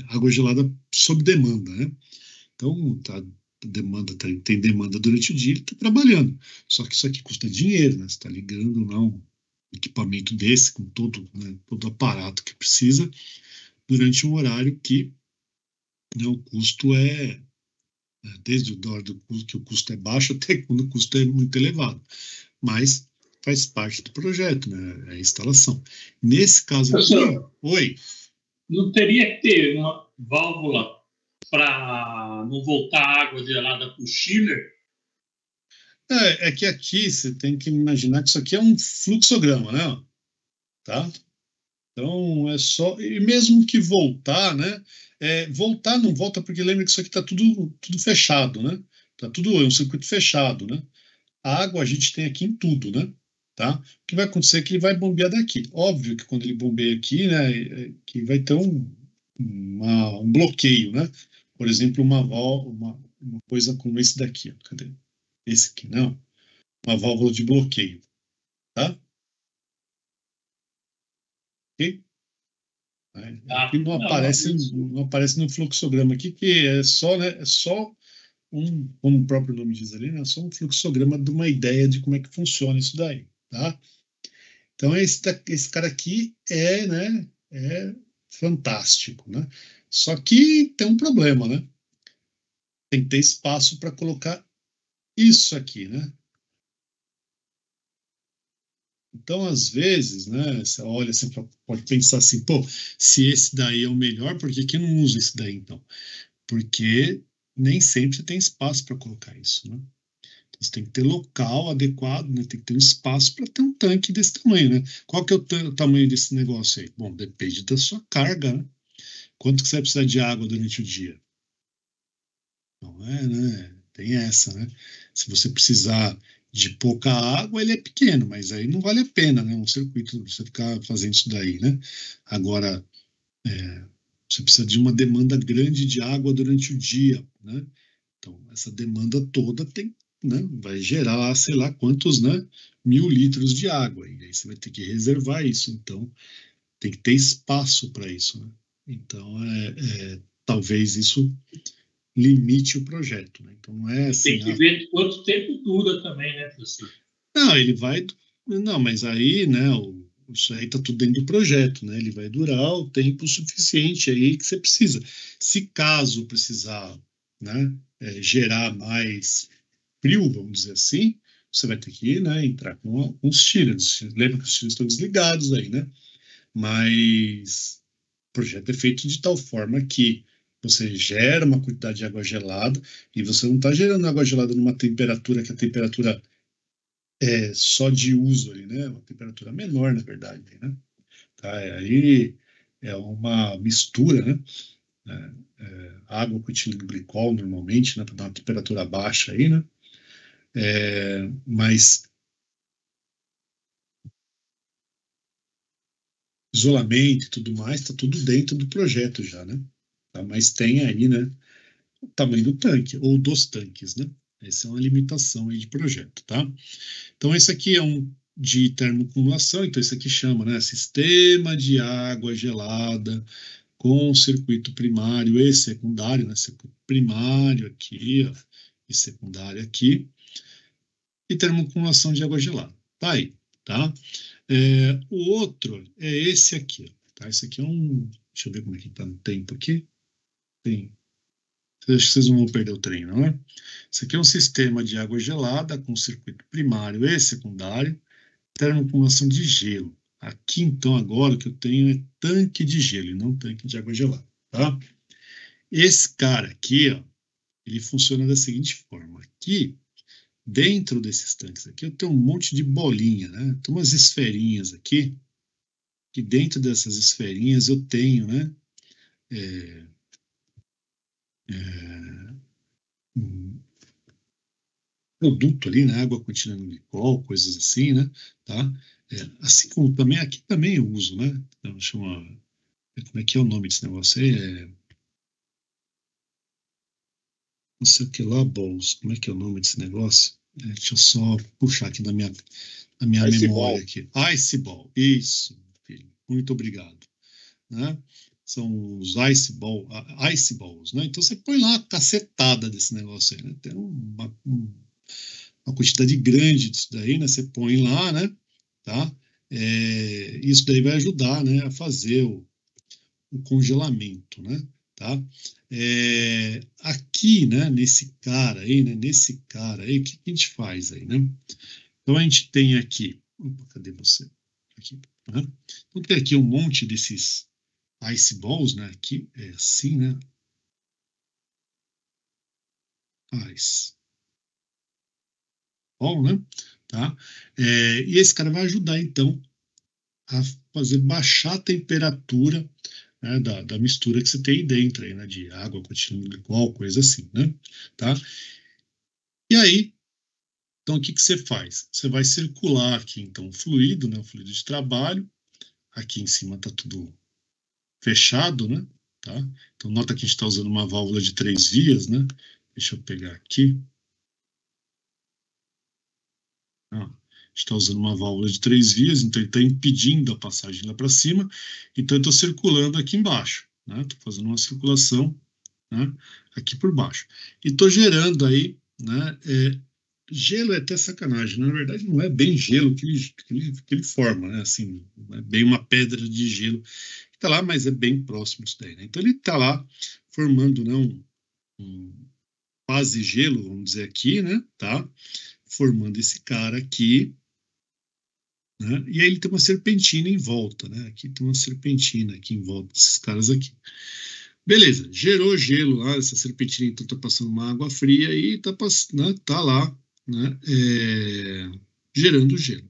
água gelada sob demanda, né? Então, tem demanda durante o dia, ele está trabalhando. Só que isso aqui custa dinheiro, né? Você está ligando lá um equipamento desse, com todo, né, todo o aparato que precisa, durante um horário que, né, o custo desde o hora do custo, que o custo é baixo até quando o custo é muito elevado. Mas faz parte do projeto, né, a instalação. Nesse caso aqui, oi. Não teria que ter uma válvula para não voltar água gelada para o chiller? É que aqui você tem que imaginar que isso aqui é um fluxograma, né? Tá? Então é só. E mesmo que voltar, né? Voltar não volta, porque lembra que isso aqui está tudo fechado, né? Tá tudo, é um circuito fechado, né? A água a gente tem aqui em tudo, né? Tá? O que vai acontecer é que ele vai bombear daqui. Óbvio que quando ele bombeia aqui, né? Que vai ter um bloqueio, né? Por exemplo, uma coisa como esse daqui, ó. Cadê? Esse aqui, não. Uma válvula de bloqueio, tá? Ok? Aqui não aparece no fluxograma aqui, que é só, né? É só como o próprio nome diz ali, né? É só um fluxograma de uma ideia de como é que funciona isso daí, tá? Então esse cara aqui né? É fantástico, né? Só que tem um problema, né? Tem que ter espaço para colocar isso aqui, né? Então, às vezes, né, você olha, você pode pensar assim, pô, se esse daí é o melhor, por que eu não uso esse daí, então? Porque nem sempre você tem espaço para colocar isso, né? Então, você tem que ter local adequado, né? Tem que ter um espaço para ter um tanque desse tamanho, né? Qual que é o tamanho desse negócio aí? Bom, depende da sua carga, né? Quanto que você vai precisar de água durante o dia? Não é, né? Tem essa, né? Se você precisar de pouca água, ele é pequeno, mas aí não vale a pena, né? Um circuito, você ficar fazendo isso daí, né? Agora, você precisa de uma demanda grande de água durante o dia, né? Então, essa demanda toda tem, né? Vai gerar, sei lá quantos, né? 1.000 litros de água. E aí você vai ter que reservar isso. Então, tem que ter espaço para isso, né? Então, talvez isso limite o projeto, né? Então não é assim. Tem que ver quanto tempo dura também, né, professor? Não, ele vai. Não, mas aí, né? Isso aí está tudo dentro do projeto, né? Ele vai durar o tempo suficiente aí que você precisa. Se caso precisar, né? Gerar mais frio, vamos dizer assim, você vai ter que, né? Entrar com os chillers. Lembra que os chillers estão desligados aí, né? Mas o projeto é feito de tal forma que você gera uma quantidade de água gelada e você não está gerando água gelada numa temperatura que a temperatura é só de uso ali, né? Uma temperatura menor, na verdade, né? Tá? Aí é uma mistura, né? Água com etileno glicol normalmente, né? Para dar uma temperatura baixa aí, né? Mas isolamento e tudo mais, está tudo dentro do projeto já, né? Tá? Mas tem aí, né? O tamanho do tanque, ou dos tanques, né? Essa é uma limitação aí de projeto, tá? Então, esse aqui é um de termoacumulação, então esse aqui chama, né? Sistema de água gelada com circuito primário e secundário, né? Circuito primário aqui, ó, e secundário aqui, e termoacumulação de água gelada. Tá aí, tá? O outro é esse aqui, ó, tá? Esse aqui é um... Deixa eu ver como é que tá no tempo aqui. Tem... Acho que vocês não vão perder o trem, não é? Isso aqui é um sistema de água gelada com circuito primário e secundário, termoacumulação de gelo. Aqui, então, agora o que eu tenho é tanque de gelo e não tanque de água gelada, tá? Esse cara aqui, ó, ele funciona da seguinte forma. Aqui, dentro desses tanques aqui, eu tenho um monte de bolinha, né? Tem umas esferinhas aqui, que dentro dessas esferinhas eu tenho, né? Um produto ali, né? Água contida no glicol, coisas assim, né? Tá? Assim como também, aqui também eu uso, né? Então, chama... Como é que é o nome desse negócio aí? Não sei o que lá, balls. Como é que é o nome desse negócio? Deixa eu só puxar aqui na minha memória ball. Aqui. Ice Ball. Isso, filho. Muito obrigado. Né? São os Ice Balls, né? Então você põe lá uma cacetada desse negócio aí, né? Tem uma quantidade grande disso daí, né? Você põe lá, né? Tá? Isso daí vai ajudar, né? A fazer o congelamento, né? Tá? Aqui, né? Nesse cara aí, o que a gente faz aí, né? Então a gente tem aqui, opa, cadê você? Aqui, né? Então tem aqui um monte desses ice balls, né? Aqui é assim, né? Ice ball, né? Tá? E esse cara vai ajudar então a fazer baixar a temperatura, né, da mistura que você tem aí dentro, aí, né, de água, contínua glicol, coisa assim, né? Tá? E aí, então o que você faz? Você vai circular aqui então o fluido, né, o fluido de trabalho. Aqui em cima está tudo fechado, né? Tá? Então nota que a gente está usando uma válvula de 3 vias, né? Deixa eu pegar aqui. Está usando uma válvula de 3 vias, então ele está impedindo a passagem lá para cima, então eu estou circulando aqui embaixo, né? Estou fazendo uma circulação, né? Aqui por baixo. E estou gerando aí, né? Gelo é até sacanagem, na verdade não é bem gelo que ele forma, né? Assim, não é bem uma pedra de gelo que está lá, mas é bem próximo disso daí, né? Então ele está lá formando, né, um quase gelo, vamos dizer aqui, né? Tá? Formando esse cara aqui, né? E aí ele tem uma serpentina em volta, né? Aqui tem uma serpentina aqui em volta desses caras aqui. Beleza, gerou gelo lá, essa serpentina então está passando uma água fria e tá lá, né, gerando gelo.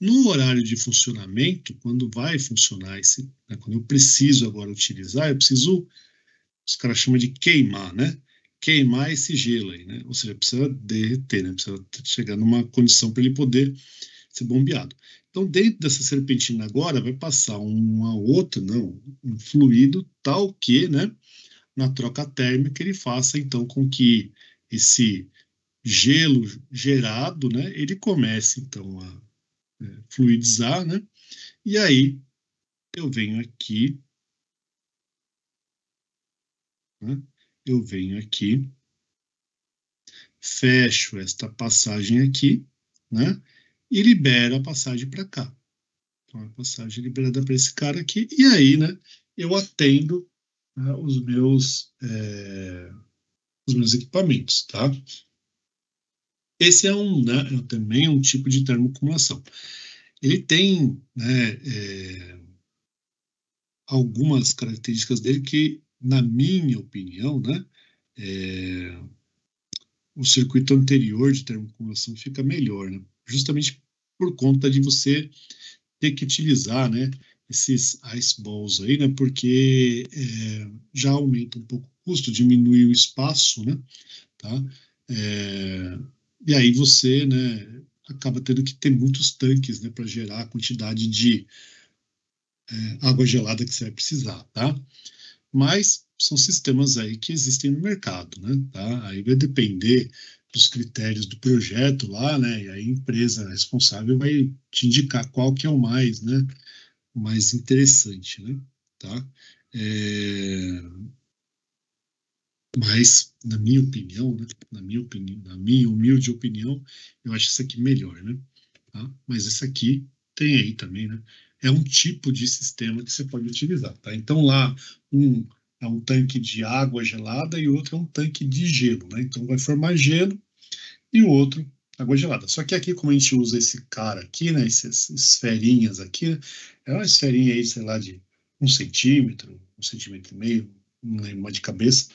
No horário de funcionamento, quando vai funcionar né, quando eu preciso agora utilizar, eu preciso, os caras chamam de queimar, né? Queimar esse gelo aí, né? Ou seja, precisa derreter, né? Precisa chegar numa condição para ele poder ser bombeado. Então, dentro dessa serpentina agora, vai passar um fluido tal que, né, na troca térmica, ele faça, então, com que esse gelo gerado, né, ele comece, então, a fluidizar, né, e aí eu venho aqui, né, fecho esta passagem aqui, né, e libera a passagem para cá. Então, a passagem liberada para esse cara aqui, e aí, né, eu atendo, né, os meus equipamentos, tá? Esse é também um tipo de termoacumulação. Ele tem, né, algumas características dele que, na minha opinião, né, o circuito anterior de termoacumulação fica melhor, né? Justamente por conta de você ter que utilizar, né, esses ice balls aí, né, porque já aumenta um pouco o custo, diminui o espaço, né, tá? E aí você, né, acaba tendo que ter muitos tanques, né, para gerar a quantidade de água gelada que você vai precisar, tá? Mas são sistemas aí que existem no mercado, né, tá? Aí vai depender dos critérios do projeto lá, né, e aí a empresa responsável vai te indicar qual que é o mais, né, o mais interessante, né, tá? Mas, na minha opinião, né, na minha humilde opinião, eu acho isso aqui melhor, né? Tá? Mas esse aqui tem aí também, né? É um tipo de sistema que você pode utilizar, tá? Então lá, é um tanque de água gelada e o outro é um tanque de gelo, né? Então vai formar gelo e o outro água gelada. Só que aqui, como a gente usa esse cara aqui, né? Essas esferinhas aqui, né? É uma esferinha aí, sei lá, de 1 centímetro, 1,5 centímetros, não lembro mais de cabeça,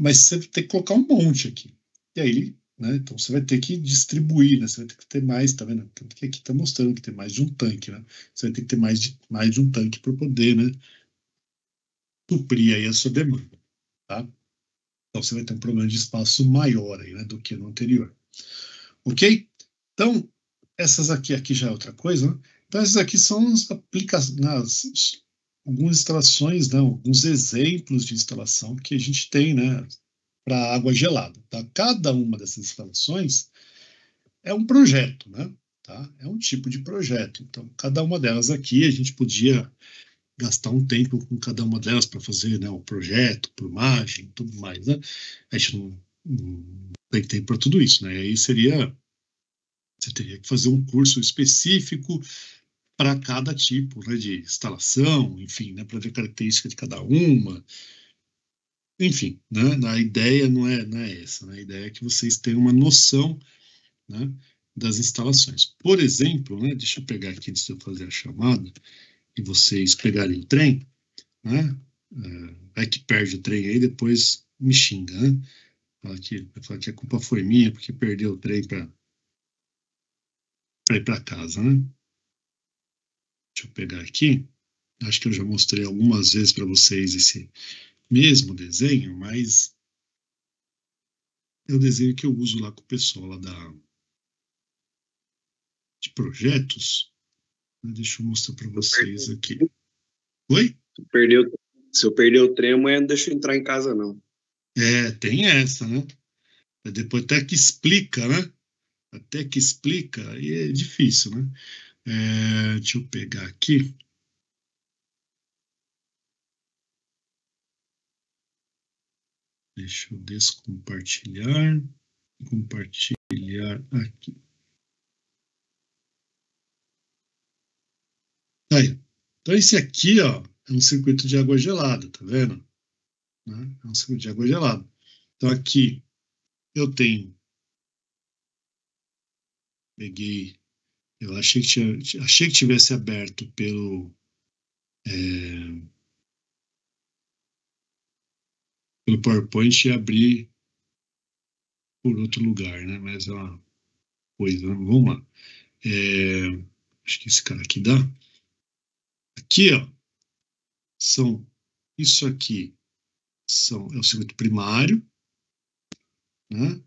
mas você vai ter que colocar um monte aqui. E aí, né, então você vai ter que distribuir, né, você vai ter que ter mais, tá vendo? Tanto que aqui está mostrando que tem mais de um tanque, né? Você vai ter que ter mais de um tanque para poder, né, suprir aí a sua demanda, tá? Então você vai ter um problema de espaço maior aí, né, do que no anterior. Ok? Então, essas aqui já é outra coisa, né? Então essas aqui são as aplicações, algumas instalações, né, alguns exemplos de instalação que a gente tem, né, para água gelada. Tá? Cada uma dessas instalações é um projeto, né? Tá? É um tipo de projeto. Então, cada uma delas aqui, a gente podia gastar um tempo com cada uma delas para fazer, né, o projeto, por imagem, tudo mais, né? A gente não tem tempo para tudo isso, né? E aí você teria que fazer um curso específico para cada tipo, né, de instalação, enfim, né, para ver a característica de cada uma. Enfim, né, a ideia não é essa, né, a ideia é que vocês tenham uma noção, né, das instalações. Por exemplo, né, deixa eu pegar aqui antes de eu fazer a chamada e vocês pegarem o trem, né, vai que perde o trem aí, depois me xinga, né, vai falar que a culpa foi minha porque perdeu o trem para ir para casa, né. Deixa eu pegar aqui, acho que eu já mostrei algumas vezes para vocês esse mesmo desenho, mas é o desenho que eu uso lá com o pessoal lá de projetos. Deixa eu mostrar para vocês aqui. Oi? Se eu perder o trem, amanhã não deixa eu entrar em casa, não. Tem essa, né? Depois até que explica, né? Até que explica, aí é difícil, né? Deixa eu pegar aqui. Deixa eu descompartilhar. Compartilhar aqui. Aí. Então, esse aqui, ó, é um circuito de água gelada, tá vendo? Né? É um circuito de água gelada. Então, aqui eu tenho. Peguei Eu achei que tivesse aberto pelo PowerPoint e abrir por outro lugar, né? Mas é uma coisa, né? Vamos lá. Acho que esse cara aqui dá. Aqui, ó, isso aqui é o circuito primário, né?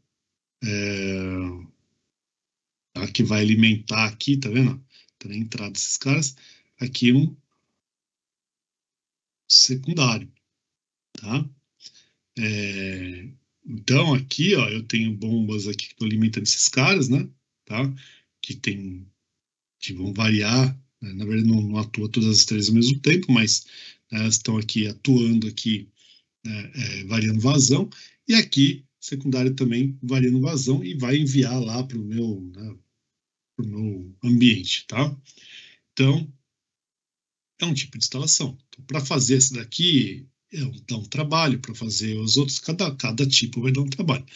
Que vai alimentar aqui, tá vendo? Tá na entrada desses caras. Aqui um secundário, tá? Então, aqui, ó, eu tenho bombas aqui que estão alimentando esses caras, né? Tá? Que vão variar, né? Na verdade, não atua todas as três ao mesmo tempo, mas elas estão aqui atuando aqui, variando vazão, e aqui, secundário também variando vazão, e vai enviar lá para o meu ambiente, tá? Então, é um tipo de instalação. Então, para fazer esse daqui, dá um trabalho, para fazer os outros, cada tipo vai dar um trabalho,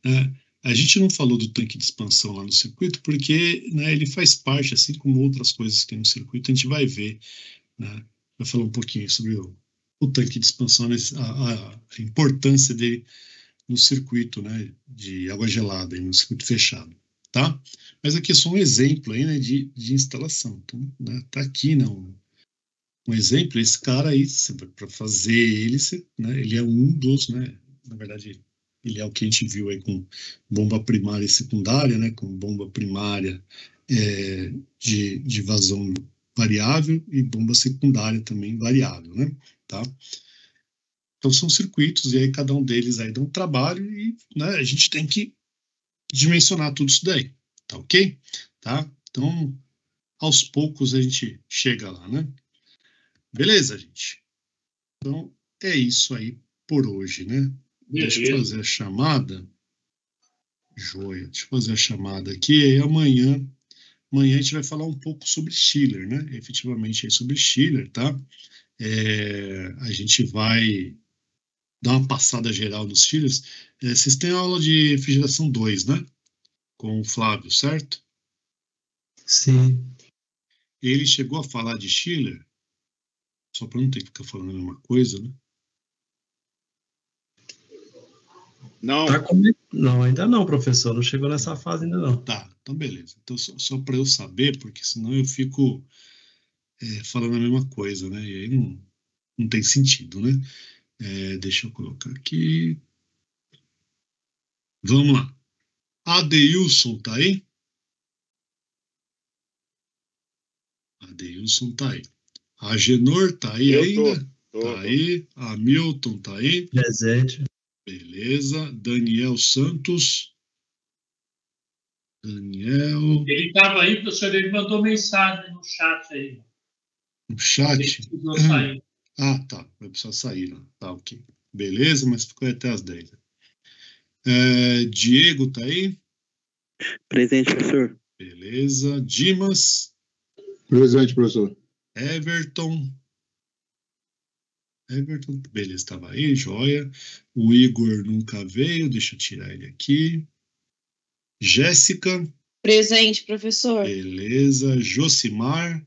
né? A gente não falou do tanque de expansão lá no circuito, porque, né, ele faz parte, assim como outras coisas que tem no circuito, a gente vai ver, né, vai falar um pouquinho sobre o tanque de expansão, a importância dele no circuito, né, de água gelada, no circuito fechado, tá? Mas aqui é só um exemplo aí, né, de instalação. Então, né, tá aqui, não. Um exemplo, esse cara aí, para fazer ele, né, ele é um dos, né, na verdade, ele é o que a gente viu aí com bomba primária e secundária, né, com bomba primária de vazão variável e bomba secundária também variável, né, tá? Então são circuitos, e aí cada um deles aí dá um trabalho, e, né, a gente tem que dimensionar tudo isso daí, tá ok? Tá? Então, aos poucos a gente chega lá, né? Beleza, gente? Então, é isso aí por hoje, né? Deixa eu fazer a chamada. Joia. Deixa eu fazer a chamada aqui, e amanhã a gente vai falar um pouco sobre Schiller, né? Efetivamente aí sobre Schiller, tá? A gente vai dar uma passada geral nos Schillers. Vocês têm aula de refrigeração 2, né? Com o Flávio, certo? Sim. Ele chegou a falar de Schiller, só para não ter que ficar falando a mesma coisa, né? Não. Não, ainda não, professor. Não chegou nessa fase ainda não. Tá, então beleza. Então, só para eu saber, porque senão eu fico falando a mesma coisa, né? E aí não tem sentido, né? Deixa eu colocar aqui. Vamos lá. Adeilson tá aí? Adeilson tá aí. A Agenor tá aí ainda? Tá aí. A Milton tá aí? Presente. Beleza. Daniel Santos. Daniel. Ele estava aí, professor, ele mandou mensagem no chat aí. No chat? Ele precisou sair. Ah, tá. Vai precisar sair, né? Tá, ok. Beleza, mas ficou até às 10. Diego tá aí? Presente, professor. Beleza. Dimas? Presente, professor. Everton, beleza, estava aí, joia. O Igor nunca veio, deixa eu tirar ele aqui. Jéssica? Presente, professor. Beleza. Josimar?